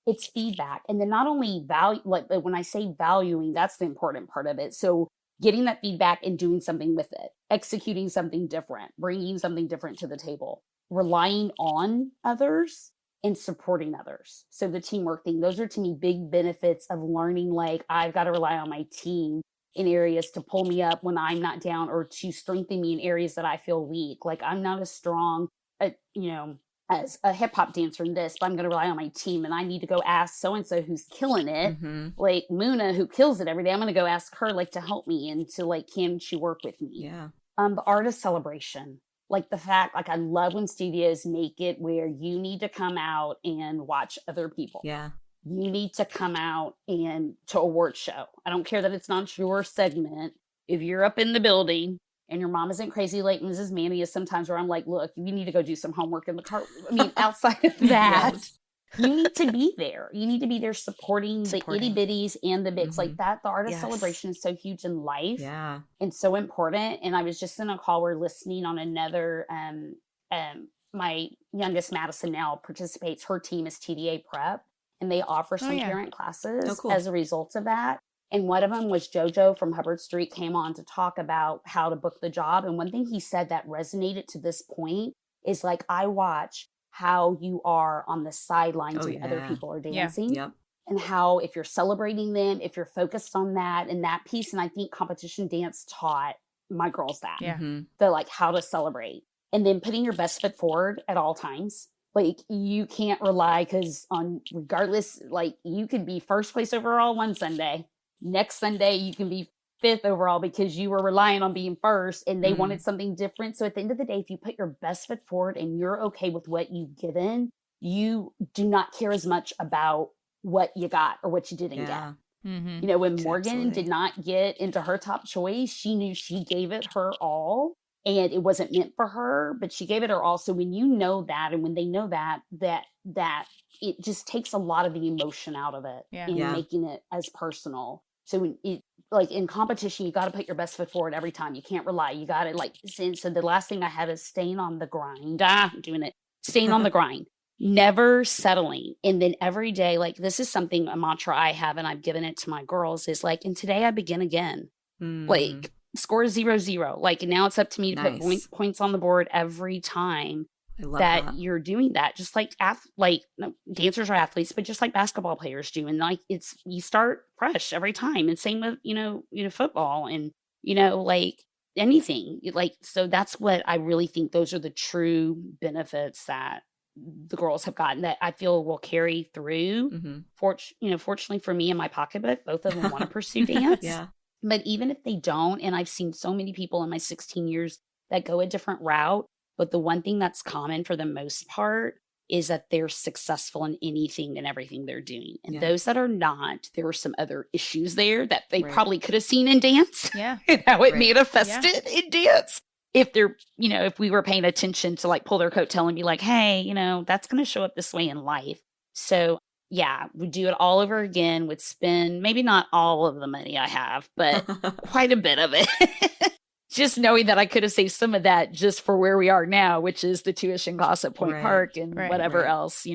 it's feedback. And then not only value, when I say valuing, that's the important part of it. So getting that feedback and doing something with it, executing something different, bringing something different to the table, relying on others and supporting others. So the teamwork thing, those are to me big benefits of learning, I've got to rely on my team in areas to pull me up when I'm not down or to strengthen me in areas that I feel weak. I'm not as strong, as a hip hop dancer in this, but I'm going to rely on my team and I need to go ask so-and-so who's killing it, Muna, who kills it every day. I'm going to go ask her to help me and to can she work with me?
Yeah.
The art of celebration. The fact, I love when studios make it where you need to come out and watch other people.
Yeah.
You need to come out and to award show. I don't care that it's not your segment. If you're up in the building and your mom isn't crazy like Mrs. Manny is sometimes, where I'm look, you need to go do some homework in the car. Outside of that, you need to be there. You need to be there supporting. The itty bitties and the bigs that. The art of celebration is so huge in life.
Yeah.
And so important. And I was just in a call, we're listening on another, my youngest Madison now participates. Her team is TDA prep and they offer some parent classes as a result of that. And one of them was JoJo from Hubbard Street came on to talk about how to book the job. And one thing he said that resonated to this point is I watch how you are on the sidelines when other people are dancing.
Yep.
And how if you're celebrating them, if you're focused on that and that piece. And I think competition dance taught my girls that.
Yeah.
The how to celebrate. And then putting your best foot forward at all times. You can't rely regardless, you could be first place overall one Sunday. Next Sunday, you can be 5th overall because you were relying on being first and they wanted something different. So at the end of the day, if you put your best foot forward and you're okay with what you've given, you do not care as much about what you got or what you didn't get. When Morgan did not get into her top choice, she knew she gave it her all and it wasn't meant for her, but she gave it her all. So when you know that, and when they know that it just takes a lot of the emotion out of it and making it as personal. So when in competition, you got to put your best foot forward every time. You can't rely. You got to so the last thing I had is staying on the grind. I'm doing it. Staying on the grind. Never settling. And then every day, this is something, a mantra I have, and I've given it to my girls is and today I begin again. Score 0-0. Now it's up to me to put points on the board every time.
I love
that you're doing that, just dancers are athletes, but just like basketball players do. And you start fresh every time. And same with, football and, anything so that's what I really think those are the true benefits that the girls have gotten that I feel will carry through. Fortunately for me and my pocketbook, both of them want to pursue dance. But even if they don't, and I've seen so many people in my 16 years that go a different route, but the one thing that's common for the most part is that they're successful in anything and everything they're doing. And those that are not, there are some other issues there that they probably could have seen in dance and how it manifested in dance. if they're, if we were paying attention to like pull their coattail and be like, hey, that's going to show up this way in life. So yeah, would do it all over again, would spend maybe not all of the money I have, but quite a bit of it. Just knowing that I could have saved some of that just for where we are now, which is the tuition costs at Point Park and whatever else,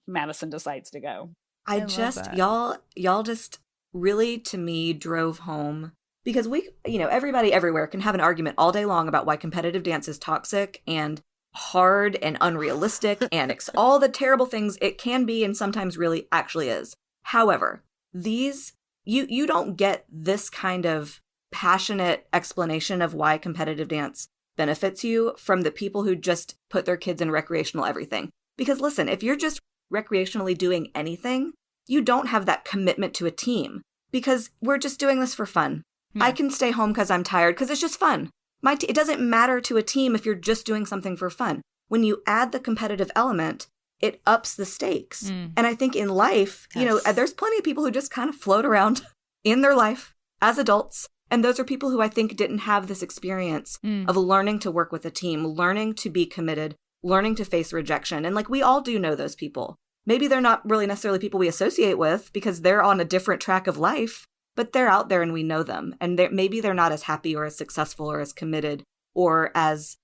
Madison decides to go.
I just, y'all just really, to me, drove home, because we, everybody everywhere can have an argument all day long about why competitive dance is toxic and hard and unrealistic and all the terrible things it can be and sometimes really actually is. However, you don't get this kind of passionate explanation of why competitive dance benefits you from the people who just put their kids in recreational everything. Because listen, if you're just recreationally doing anything, you don't have that commitment to a team, because we're just doing this for fun. I can stay home because I'm tired because it's just fun. It doesn't matter to a team if you're just doing something for fun. When you add the competitive element, it ups the stakes. And I think in life, there's plenty of people who just kind of float around in their life as adults. And those are people who I think didn't have this experience of learning to work with a team, learning to be committed, learning to face rejection. And like, we all do know those people. Maybe they're not really necessarily people we associate with because they're on a different track of life, but they're out there and we know them. And maybe they're not as happy or as successful or as committed or as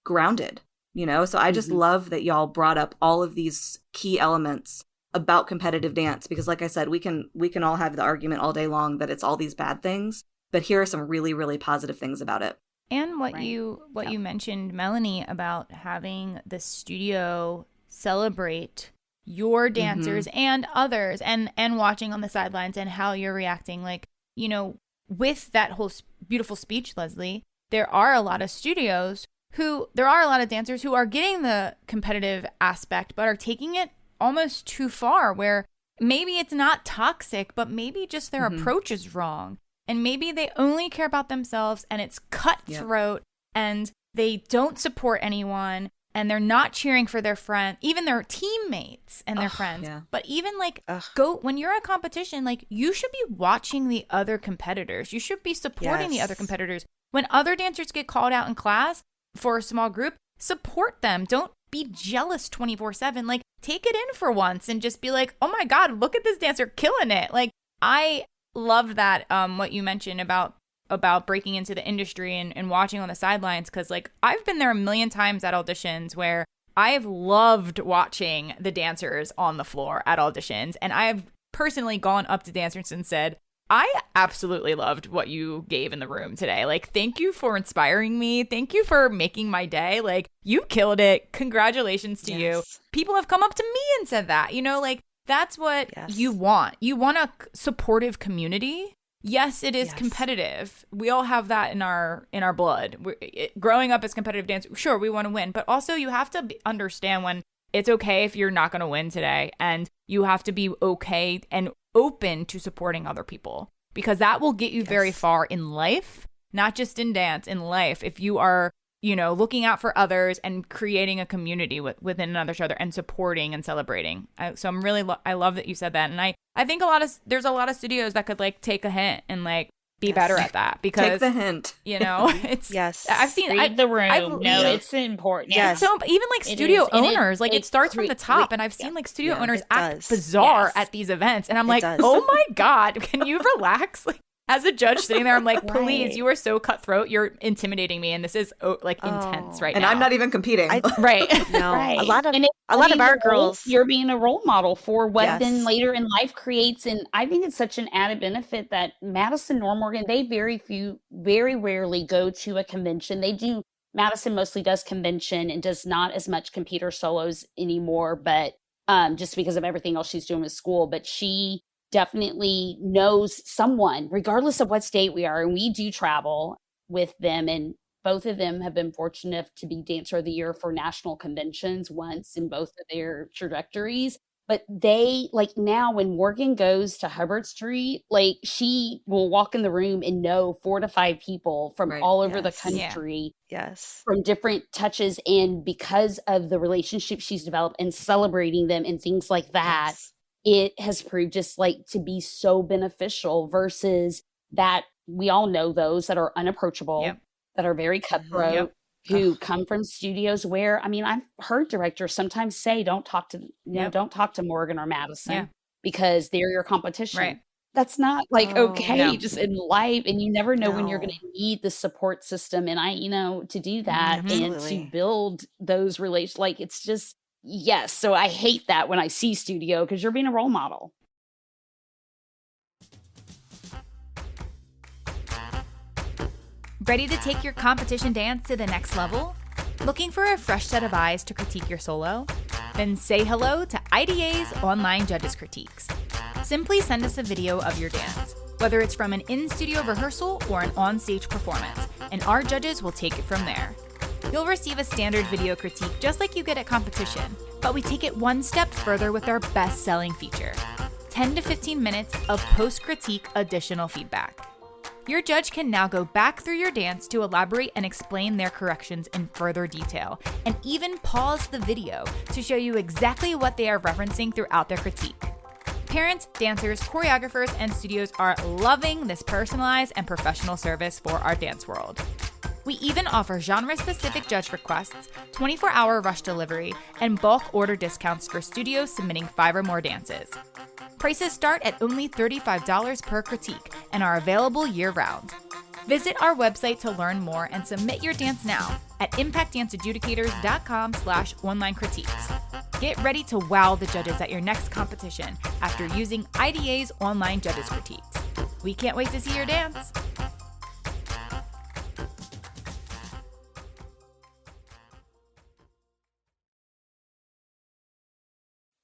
grounded, So I just love that y'all brought up all of these key elements about competitive dance, because like I said, we can all have the argument all day long that it's all these bad things, but here are some really, really positive things about it.
And what you mentioned, Melanie, about having the studio celebrate your dancers and others, and watching on the sidelines and how you're reacting. Like, with that whole beautiful speech, Lesley, there are a lot of dancers who are getting the competitive aspect, but are taking it almost too far, where maybe it's not toxic, but maybe just their approach is wrong. And maybe they only care about themselves and it's cutthroat and they don't support anyone and they're not cheering for their friend, even their teammates and their friends. Yeah. But even when you're at competition, like, you should be watching the other competitors. You should be supporting the other competitors. When other dancers get called out in class for a small group, support them. Don't be jealous 24/7. Like, take it in for once and just be like, oh my God, look at this dancer killing it. Like, I love that, what you mentioned about breaking into the industry and watching on the sidelines, because like, I've been there a million times at auditions where I've loved watching the dancers on the floor at auditions, and I've personally gone up to dancers and said, I absolutely loved what you gave in the room today. Like, thank you for inspiring me. Thank you for making my day. Like, you killed it. Congratulations to you. People have come up to me and said that, like, that's what you want. You want a supportive community. Yes, it is competitive. We all have that in our blood. Growing up as competitive dancers, sure, we want to win, but also you have to understand when it's okay if you're not going to win today, and you have to be okay and open to supporting other people, because that will get you very far in life, not just in dance, in life. If you are, looking out for others and creating a community within each other and supporting and celebrating. So I'm really, I love that you said that. And I think there's a lot of studios that could like take a hint and like be better at that, because
take the hint.
It's I've seen
read the room. It's important.
Yes. So even like studio owners, like it starts from the top, and I've seen like studio owners act bizarre at these events, and I'm like, oh my God, can you relax? Like, as a judge sitting there, I'm like, please, you are so cutthroat. You're intimidating me, and this is intense right now.
And I'm not even competing.
Right.
No.
Right.
A lot of our girls.
You're being a role model for what then later in life creates. And I think it's such an added benefit that Madison Norm Morgan, they very rarely go to a convention. Madison mostly does convention and does not as much competer solos anymore, but just because of everything else she's doing with school. But she definitely knows someone, regardless of what state we are. And we do travel with them. And both of them have been fortunate to be Dancer of the Year for national conventions once in both of their trajectories. But they, like, now when Morgan goes to Hubbard Street, like, she will walk in the room and know 4 to 5 people from all over the country. From different touches. And because of the relationship she's developed and celebrating them and things like that, it has proved just like to be so beneficial versus that we all know those that are unapproachable. that are very
Mhm.
cutthroat,
Yep.
who
Ugh.
come from studios where, I mean, I've heard directors sometimes say,
Yep.
don't talk to Morgan or
Yeah.
Madison because they're your competition.
Right.
That's not like
Oh,
okay,
No.
just in life. And you never know when you're going
no.
to need the support system. And to do that
Mm-hmm.
and to
Absolutely.
build those relations, like it's just, yes. So I hate that when I see studio because you're being a role model.
Ready to take your competition dance to the next level? Looking for a fresh set of eyes to critique your solo? Then say hello to IDA's online judges critiques. Simply send us a video of your dance, whether it's from an in-studio rehearsal or an on-stage performance, and our judges will take it from there. You'll receive a standard video critique just like you get at competition, but we take it one step further with our best-selling feature, 10 to 15 minutes of post-critique additional feedback. Your judge can now go back through your dance to elaborate and explain their corrections in further detail, and even pause the video to show you exactly what they are referencing throughout their critique. Parents, dancers, choreographers, and studios are loving this personalized and professional service for our dance world. We even offer genre-specific judge requests, 24-hour rush delivery, and bulk order discounts for studios submitting 5 or more dances. Prices start at only $35 per critique and are available year-round. Visit our website to learn more and submit your dance now at impactdanceadjudicators.com/online critiques. Get ready to wow the judges at your next competition after using IDA's online judges critiques. We can't wait to see your dance.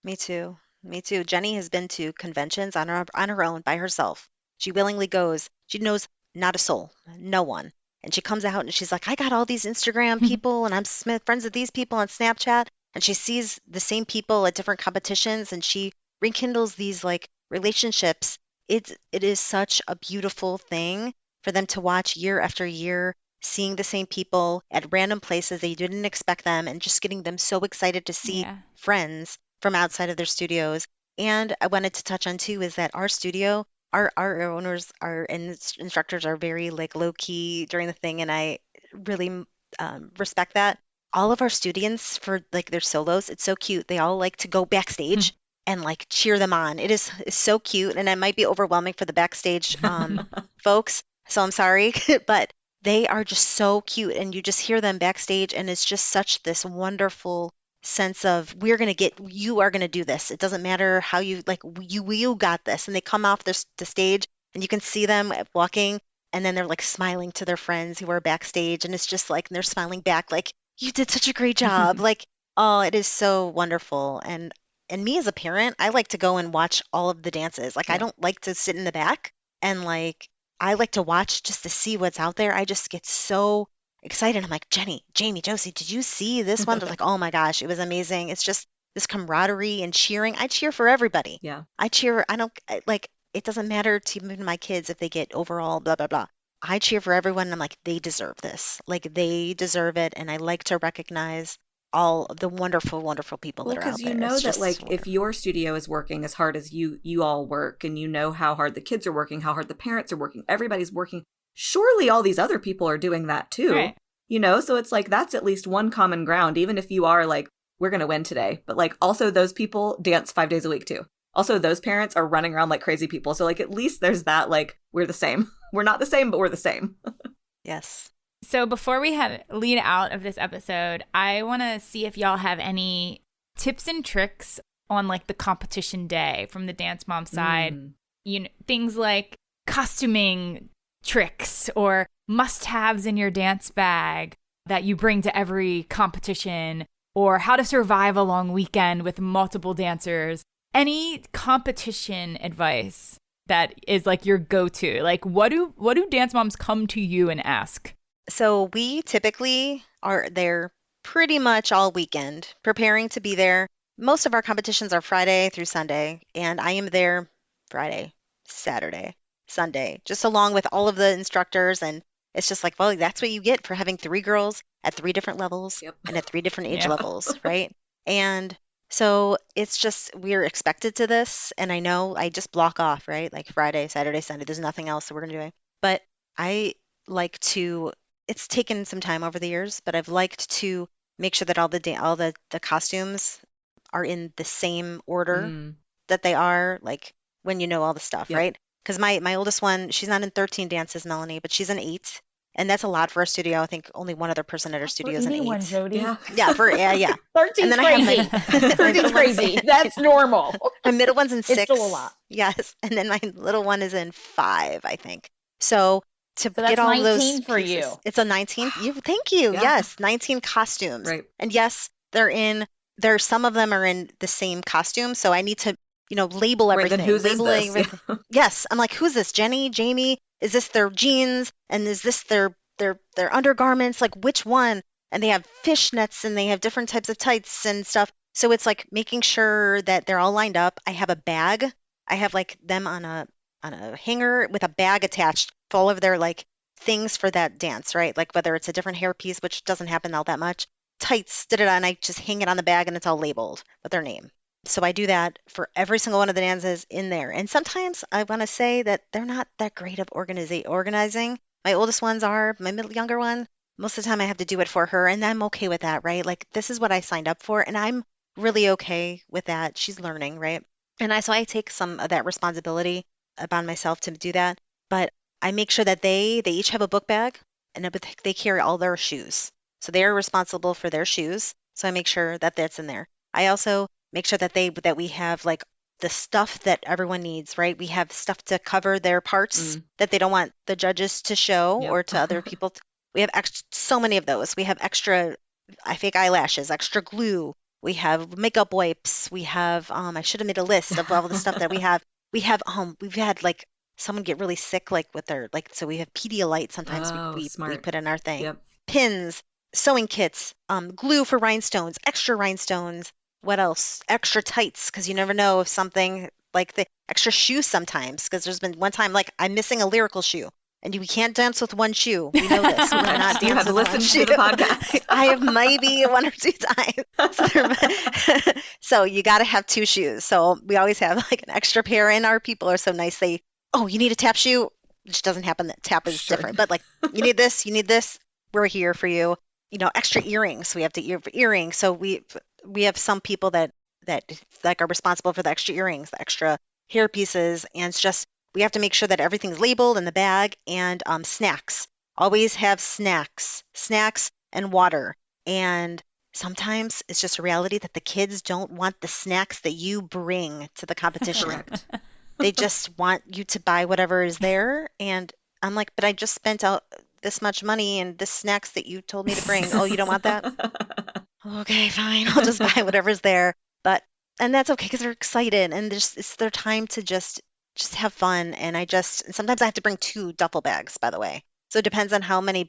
Me too. Me too. Jenny has been to conventions on her own by herself. She willingly goes. She knows not a soul, no one. And she comes out and she's like, I got all these Instagram people and I'm friends with these people on Snapchat. And she sees the same people at different competitions and she rekindles these like relationships. It is such a beautiful thing for them to watch year after year, seeing the same people at random places that you didn't expect them and just getting them so excited to see
Yeah.
friends from outside of their studios. And I wanted to touch on too is that our studio, our owners, our instructors are very like low key during the thing, and I really respect that. All of our students for like their solos, it's so cute. They all like to go backstage and like cheer them on. It's so cute, and it might be overwhelming for the backstage folks. So I'm sorry, but they are just so cute, and you just hear them backstage, and it's just such this wonderful sense of you are gonna do this. It doesn't matter how you like you got this, and they come off the stage, and you can see them walking, and then they're like smiling to their friends who are backstage, and it's just like they're smiling back like you did such a great job. Like, oh, it is so wonderful. And me as a parent, I like to go and watch all of the dances. Like I
Yeah.
don't like to sit in the back and like I like to watch just to see what's out there. I just get so excited. I'm like, Jenny, Jamie, Josie, did you see this one? They're like, oh my gosh, it was amazing. It's just this camaraderie and cheering. I cheer for everybody.
Yeah.
I cheer. Like, it doesn't matter to even my kids if they get overall, blah, blah, blah. I cheer for everyone. And I'm like, they deserve this. Like, they deserve it. And I like to recognize all of the wonderful, wonderful people
Well,
that are
because
out
you
there.
know
It's
that
just
like if
wonderful.
your studio is working as hard as you all work, and you know how hard the kids are working, how hard the parents are working, everybody's working. Surely all these other people are doing that too.
Right.
So it's like that's at least one common ground, even if you are like, we're going to win today. But like also those people dance 5 days a week too. Also, those parents are running around like crazy people. So like at least there's that, like, we're the same. We're not the same, but we're the same.
Yes.
So before we lead out of this episode, I want to see if y'all have any tips and tricks on like the competition day from the dance mom side. Things like costuming tricks or must-haves in your dance bag that you bring to every competition, or how to survive a long weekend with multiple dancers. Any competition advice that is like your go-to? Like what do dance moms come to you and ask?
So we typically are there pretty much all weekend, preparing to be there. Most of our competitions are Friday through Sunday, and I am there Friday, Saturday, Sunday, just along with all of the instructors. And it's just like, well, that's what you get for having 3 girls at 3 different levels
Yep.
and at 3 different age
Yeah.
levels, right? And so it's just, we're expected to this. And I know I just block off, right? Like Friday, Saturday, Sunday, there's nothing else that we're going to do. But I like to it's taken some time over the years, but I've liked to make sure that all the costumes are in the same order that they are, like when you know all the stuff, right? Because my oldest one, she's not in 13 dances, Melanie, but she's in 8. And that's a lot for our studio. I think only one other person at our studio is in 8.
Anyone, Jodi.
Yeah,
13's
then I have
crazy. 13's crazy. That's normal.
My middle one's in 6.
It's still a lot.
Yes, and then my little one is in 5, I think. So to
that's
get all
19
those
for
pieces,
you.
it's a 19. Thank you.
Yeah.
Yes, 19 costumes.
Right.
And yes, some of them are in the same costume, so I need to, label everything.
Right, then whose is this?
Yes, I'm like, who's this? Jenny, Jamie? Is this their jeans? And is this their undergarments? Like, which one? And they have fishnets and they have different types of tights and stuff. So it's like making sure that they're all lined up. I have a bag. I have like them on a hanger with a bag attached to all of their like things for that dance, right? Like whether it's a different hairpiece, which doesn't happen all that much, tights, and I just hang it on the bag and it's all labeled with their name. So I do that for every single one of the dances in there. And sometimes I want to say that they're not that great of organizing. My oldest ones are, my younger one, most of the time I have to do it for her, and I'm okay with that, right? Like, this is what I signed up for, and I'm really okay with that. She's learning, right? And so I take some of that responsibility upon myself to do that. But I make sure that they each have a book bag, and they carry all their shoes. So they are responsible for their shoes. So I make sure that that's in there. I also make sure that we have like the stuff that everyone needs, right? We have stuff to cover their parts that they don't want the judges to show or to other people. We have so many of those. We have extra fake eyelashes, extra glue. We have makeup wipes. We have, I should have made a list of all the stuff that we have. We've had like someone get really sick, like with their, like, so we have Pedialyte sometimes we put in our thing.
Yep.
Pins, sewing kits, glue for rhinestones, extra rhinestones. What else? Extra tights, because you never know if something, like the extra shoes sometimes, because there's been one time, like, I'm missing a lyrical shoe, and we can't dance with one shoe. We know this. We're not
You have
dancing with one
listened
shoe.
to the podcast.
I have maybe 1 or 2 times. So you got to have 2 shoes. So we always have like an extra pair, and our people are so nice. You need a tap shoe, which doesn't happen. That tap is different, but like, you need this. We're here for you. Extra earrings. We have to earrings. So we have some people that like are responsible for the extra earrings, the extra hair pieces, and it's just, we have to make sure that everything's labeled in the bag. And snacks. Always have snacks and water. And sometimes it's just a reality that the kids don't want the snacks that you bring to the competition.
Correct.
They just want you to buy whatever is there. And I'm like, but I just spent out this much money and the snacks that you told me to bring. Oh, you don't want that? Okay, fine. I'll just buy whatever's there. And that's okay, because they're excited, and it's their time to just have fun. And sometimes I have to bring 2 duffel bags, by the way. So it depends on how many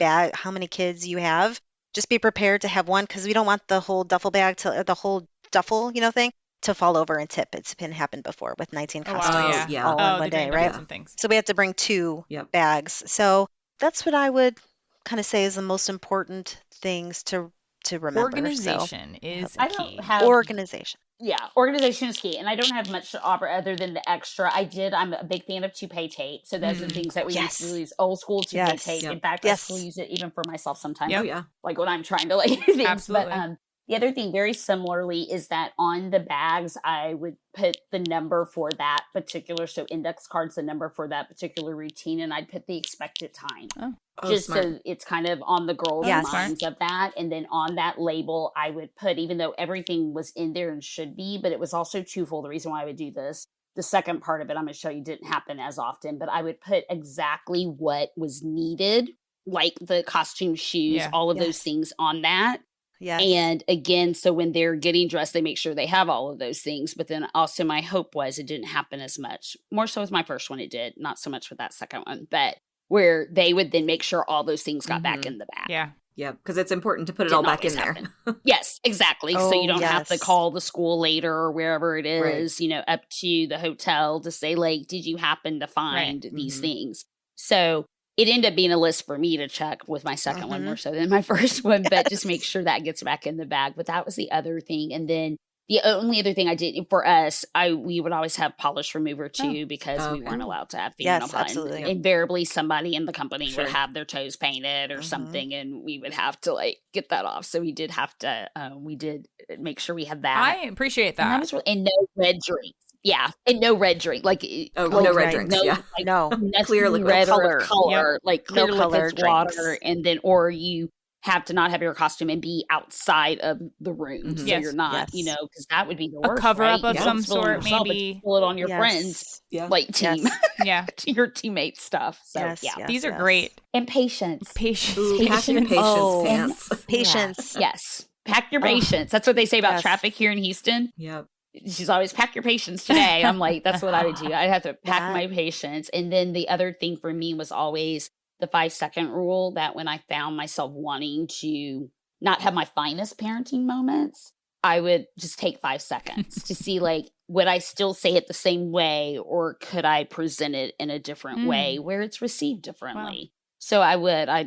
kids you have. Just be prepared to have one, because we don't want the whole duffel bag the whole duffel, thing to fall over and tip. It's been happened before with 19 costumes all in one day, right? So we have to bring 2 bags. So that's what I would kind of say is the most important things to remember.
Organization is key.
Organization.
Yeah, organization is key. And I don't have much to offer other than the extra. I'm a big fan of toupee tape. So those are things that we used to use, old school toupee tape. In fact, I still use it even for myself sometimes.
Oh, yeah.
Like when I'm trying to lay things.
Absolutely.
But the other thing, very similarly, is that on the bags, I would put the number for that particular, so index cards, the number for that particular routine, and I'd put the expected time. Just
smart.
so it's kind of on the girls' minds of that. And then on that label, I would put, even though everything was in there and should be, but it was also twofold. The reason why I would do this, the second part of it, I'm going to show you, didn't happen as often, but I would put exactly what was needed, like the costume, shoes, all of those things on that.
Yeah.
And again, so when they're getting dressed, they make sure they have all of those things. But then also my hope was it didn't happen as much. More so with my first one, it did. Not so much with that second one, but where they would then make sure all those things got back in the bag.
Yeah.
Yeah, because it's important to put it all back in there.
Yes, exactly. So you don't have to call the school later or wherever it is, up to the hotel to say, like, did you happen to find these things? So it ended up being a list for me to check with my second one more so than my first one, but just make sure that gets back in the bag. But that was the other thing. And then The only other thing I did for us, we would always have polish remover too, because we weren't allowed to have fingernail
Yes,
polish.
absolutely.
Invariably, somebody in the company
Sure.
would have their toes painted or something, and we would have to like get that off. So we did have to. We did make sure we had that.
I appreciate
And that
that.
was and no red drink. Yeah, and no red drink. Like
no
right.
red drinks.
no,
Yeah.
like,
No.
nothing
Clear liquid.
red
No
or color. Like
No
clear
color
liquids, water,
drinks.
and then or you have to not have your costume and be outside of the room, so
Yes.
you're not,
Yes.
because that would be the
A
worst.
cover-up
right?
of
You
some
don't spill it on
sort,
yourself, but you
maybe.
spill it on your
Yes.
friends,
Yeah.
like team,
Yes.
Yeah.
your teammate stuff. So
Yes,
yeah,
yes,
These are
yes.
great.
and patience.
Patience.
Ooh, pack your patience
Oh,
pants.
Patience.
Yes, pack your
Oh.
patience. That's what they say about
Yes.
traffic here in Houston.
Yep.
She's always pack your patience today. I'm like, that's what I would do. I'd have to pack
Yeah.
my patience. And then the other thing for me was always the 5-second rule, that when I found myself wanting to not have my finest parenting moments, I would just take 5 seconds to see, like, would I still say it the same way, or could I present it in a different way where it's received differently? So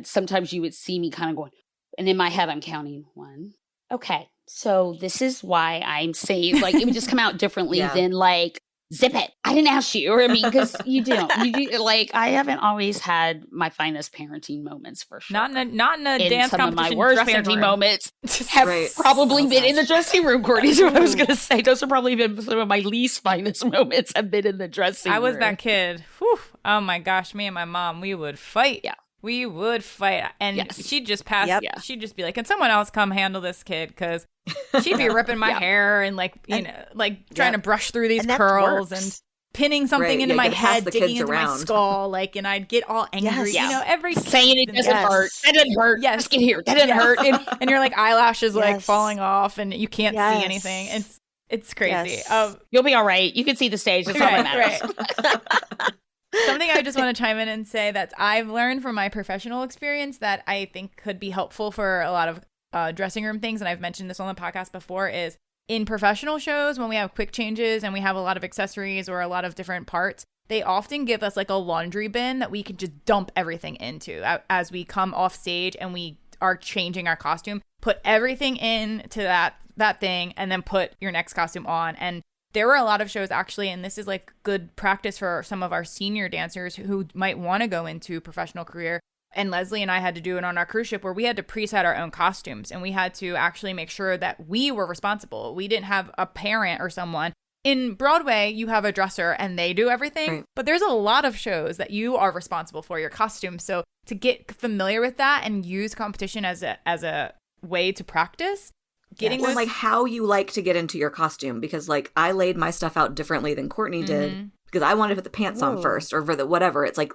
sometimes you would see me kind of going, and in my head, I'm counting 1. Okay. So this is why I'm saying, like, it would just come out differently
Yeah.
than like, zip it. I didn't ask you. Or I mean, because you do, like, I haven't always had my finest parenting moments for sure.
Not in a
And
dance
some of my
competition
worst
dressing
parenting
room.
moments have
Right.
probably
Oh,
been in the
gosh.
dressing room, Courtney, is what I was going to say. Those have probably been some of my least finest moments have been in the dressing room.
I was that kid. Whew. Oh my gosh, me and my mom, we would fight.
Yeah.
We would fight. And
Yes.
she'd just pass.
Yep.
Yeah.
She'd just be like, can someone else come handle this kid? Because she'd be ripping my
Yeah.
hair and like, like trying to brush through these
And that
curls
works.
and pinning something
Right,
into
yeah,
my
gotta pass
head,
the
digging
kids
into my
around.
skull. Like, and I'd get all angry.
Yes.
You know, every
saying it doesn't
Yes.
hurt. That doesn't hurt.
Yes.
Just get here. That doesn't hurt.
and your like eyelashes like
Yes.
falling off and you can't
Yes.
see anything. It's crazy.
Yes.
You'll be all right. You can see the stage. That's all that matters.
Something I just want to chime in and say that I've learned from my professional experience that I think could be helpful for a lot of dressing room things, and I've mentioned this on the podcast before, is in professional shows when we have quick changes and we have a lot of accessories or a lot of different parts, they often give us like a laundry bin that we can just dump everything into as we come off stage and we are changing our costume. Put everything into that thing and then put your next costume on. And there were a lot of shows actually, and this is like good practice for some of our senior dancers who might want to go into professional career. And Lesley and I had to do it on our cruise ship where we had to preset our own costumes and we had to actually make sure that we were responsible. We didn't have a parent or someone. In Broadway, you have a dresser and they do everything,
Right.
but there's a lot of shows that you are responsible for your costume. So to get familiar with that and use competition as a way to practice, getting
Or
those
like how you like to get into your costume, because like I laid my stuff out differently than Courtney did because I wanted to put the pants on
Ooh.
first or for the whatever. It's like,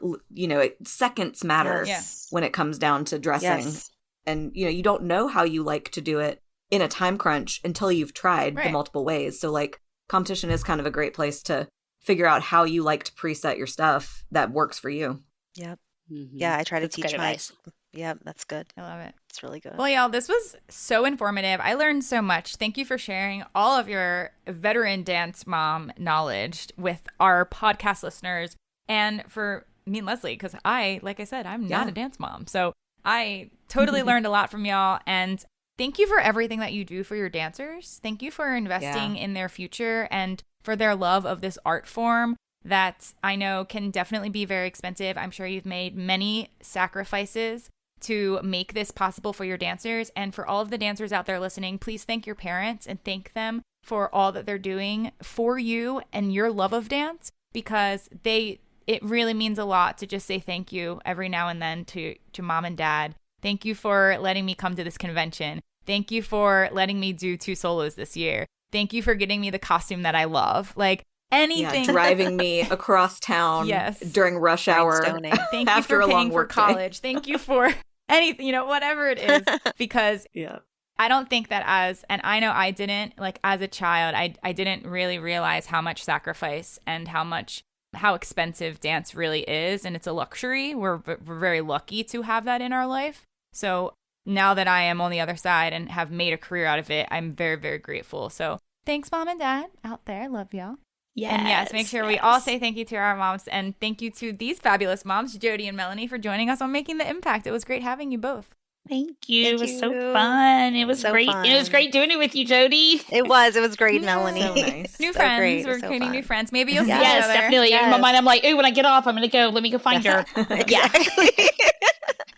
seconds matter
Yes.
when it comes down to dressing.
Yes.
And, you don't know how you like to do it in a time crunch until you've tried the
Right.
multiple ways. So like competition is kind of a great place to figure out how you like to preset your stuff that works for you.
Yep.
Mhm.
Yeah, I try to
That's
teach
good
my.
advice.
Yep, that's good.
I love it.
It's really good.
Well, y'all, this was so informative. I learned so much. Thank you for sharing all of your veteran dance mom knowledge with our podcast listeners and for me and Lesley, because like I said, I'm not
Yeah.
a dance mom. So I totally learned a lot from y'all. And thank you for everything that you do for your dancers. Thank you for investing in their future and for their love of this art form that I know can definitely be very expensive. I'm sure you've made many sacrifices to make this possible for your dancers. And for all of the dancers out there listening, please thank your parents and thank them for all that they're doing for you and your love of dance, because it really means a lot to just say thank you every now and then to mom and dad. Thank you for letting me come to this convention. Thank you for letting me do 2 solos this year. Thank you for getting me the costume that I love. Like anything.
Yeah, driving me across town
Yes.
during rush hour.
Brainstorming.
Thank you
after
for
a long
paying for
work day.
college. Thank you for anything, whatever it is, because
Yeah.
I don't think that and I know I didn't, like as a child, I didn't really realize how much sacrifice and how expensive dance really is. And it's a luxury. We're very lucky to have that in our life. So now that I am on the other side and have made a career out of it, I'm very, very grateful. So thanks, mom and dad out there. Love y'all. And yes, make sure we all say thank you to our moms, and thank you to these fabulous moms, Jodi and Melanie, for joining us on Making the Impact. It was great having you both.
Thank you.
Thank
It was so
you.
fun. It was
So
great.
fun.
It was great doing it with you, Jodi.
It was great, Melanie.
So nice.
New
So
friends.
great.
We're
So
creating
fun.
new friends. Maybe you'll see
Yes.
each
Yes,
other.
definitely. In my
Yes.
mind, I'm like, ooh, when I get off, I'm going to go. Let me go find her. Yeah.
Exactly.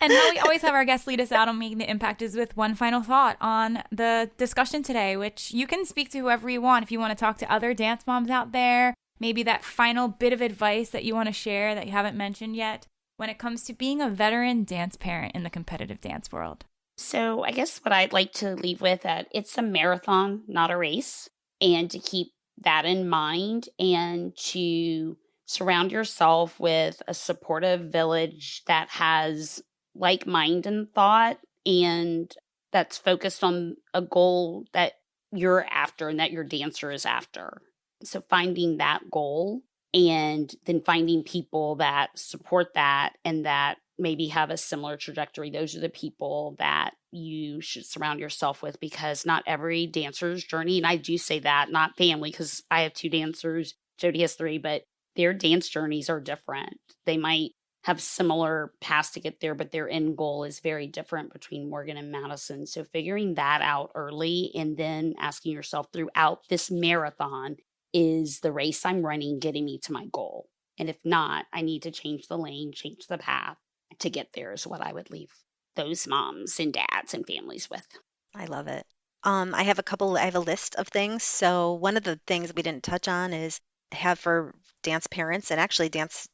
And how we always have our guests lead us out on Making the Impact is with one final thought on the discussion today, which you can speak to whoever you want. If you want to talk to other dance moms out there, maybe that final bit of advice that you want to share that you haven't mentioned yet when it comes to being a veteran dance parent in the competitive dance world.
So I guess what I'd like to leave with that it's a marathon, not a race, and to keep that in mind and to surround yourself with a supportive village that has like mind and thought and that's focused on a goal that you're after and that your dancer is after. So finding that goal and then finding people that support that and that maybe have a similar trajectory. Those are the people that you should surround yourself with because not every dancer's journey, and I do say that, not family, because I have 2 dancers, Jodi has 3, but their dance journeys are different. They might have similar paths to get there, but their end goal is very different between Morgan and Madison. So figuring that out early and then asking yourself throughout this marathon, is the race I'm running getting me to my goal? And if not, I need to change the lane, change the path to get there is what I would leave those moms and dads and families with.
I love it. I have a list of things. So one of the things we didn't touch on is have for dance parents and actually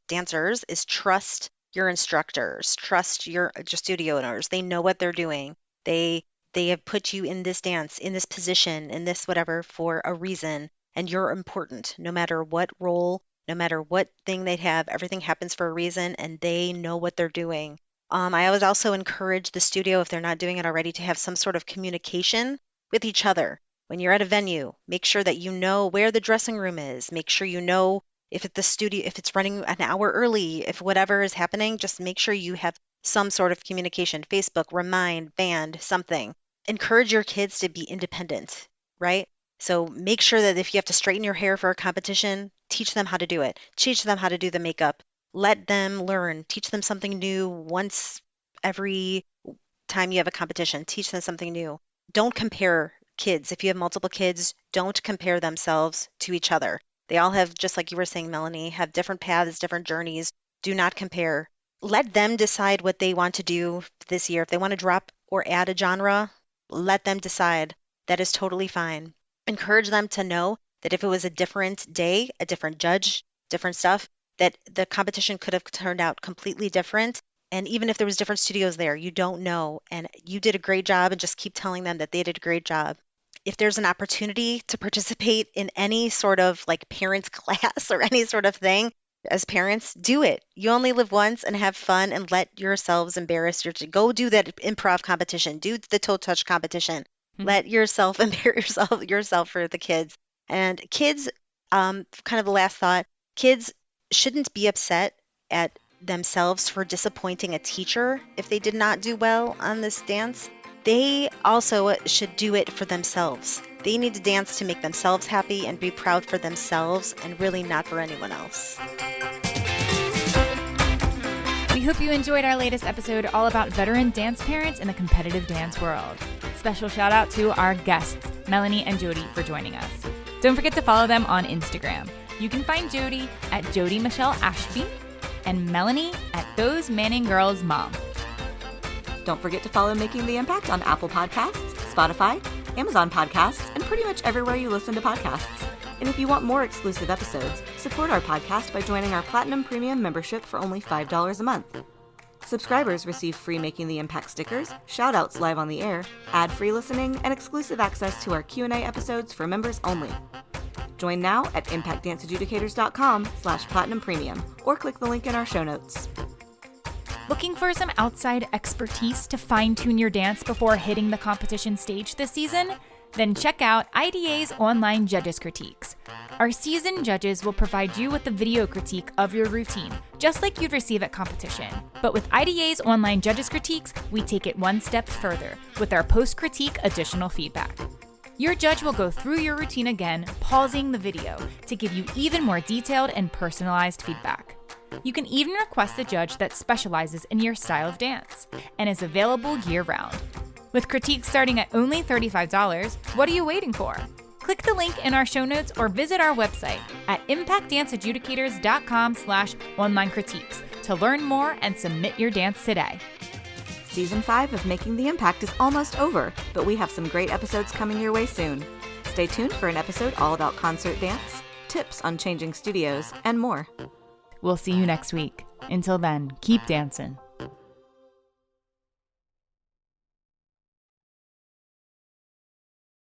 dancers is trust your instructors, trust your studio owners. They know what they're doing. They have put you in this dance, in this position, in this whatever for a reason, and you're important. No matter what role, no matter what thing they have, everything happens for a reason, and they know what they're doing. I always also encourage the studio, if they're not doing it already, to have some sort of communication with each other. When you're at a venue, make sure that you know where the dressing room is. Make sure you know if it's running an hour early, if whatever is happening, just make sure you have some sort of communication. Facebook, remind, band, something. Encourage your kids to be independent, right? So make sure that if you have to straighten your hair for a competition, teach them how to do it. Teach them how to do the makeup. Let them learn. Teach them something new once every time you have a competition. Teach them something new. Don't compare kids. If you have multiple kids, don't compare themselves to each other. They all have, just like you were saying, Melanie, have different paths, different journeys. Do not compare. Let them decide what they want to do this year. If they want to drop or add a genre, let them decide. That is totally fine. Encourage them to know that if it was a different day, a different judge, different stuff, that the competition could have turned out completely different. And even if there was different studios there, you don't know. And you did a great job, and just keep telling them that they did a great job. If there's an opportunity to participate in any sort of like parents class or any sort of thing as parents, do it. You only live once, and have fun and let yourselves embarrass go do that improv competition, do the toe touch competition. Let yourself embarrass yourself for the kids. And kids, kind of the last thought, kids shouldn't be upset at themselves for disappointing a teacher if they did not do well on this dance. They also should do it for themselves. They need to dance to make themselves happy and be proud for themselves, and really not for anyone else.
We hope you enjoyed our latest episode all about veteran dance parents in the competitive dance world. Special shout out to our guests, Melanie and Jodi, for joining us. Don't forget to follow them on Instagram. You can find Jodi at Jodi Michelle Ashby and Melanie at Those Manning Girls Mom.
Don't forget to follow Making the Impact on Apple Podcasts, Spotify, Amazon Podcasts, and pretty much everywhere you listen to podcasts. And if you want more exclusive episodes, support our podcast by joining our Platinum Premium membership for only $5 a month. Subscribers receive free Making the Impact stickers, shout-outs live on the air, ad-free listening, and exclusive access to our Q&A episodes for members only. Join now at impactdanceadjudicators.com/platinum premium, or click the link in our show notes.
Looking for some outside expertise to fine-tune your dance before hitting the competition stage this season? Then check out IDA's online judges critiques. Our seasoned judges will provide you with a video critique of your routine, just like you'd receive at competition. But with IDA's online judges critiques, we take it one step further with our post-critique additional feedback. Your judge will go through your routine again, pausing the video to give you even more detailed and personalized feedback. You can even request a judge that specializes in your style of dance and is available year-round. With critiques starting at only $35, what are you waiting for? Click the link in our show notes or visit our website at impactdanceadjudicators.com/online critiques to learn more and submit your dance today.
Season 5 of Making the Impact is almost over, but we have some great episodes coming your way soon. Stay tuned for an episode all about concert dance, tips on changing studios, and more.
We'll see you next week. Until then, keep dancing.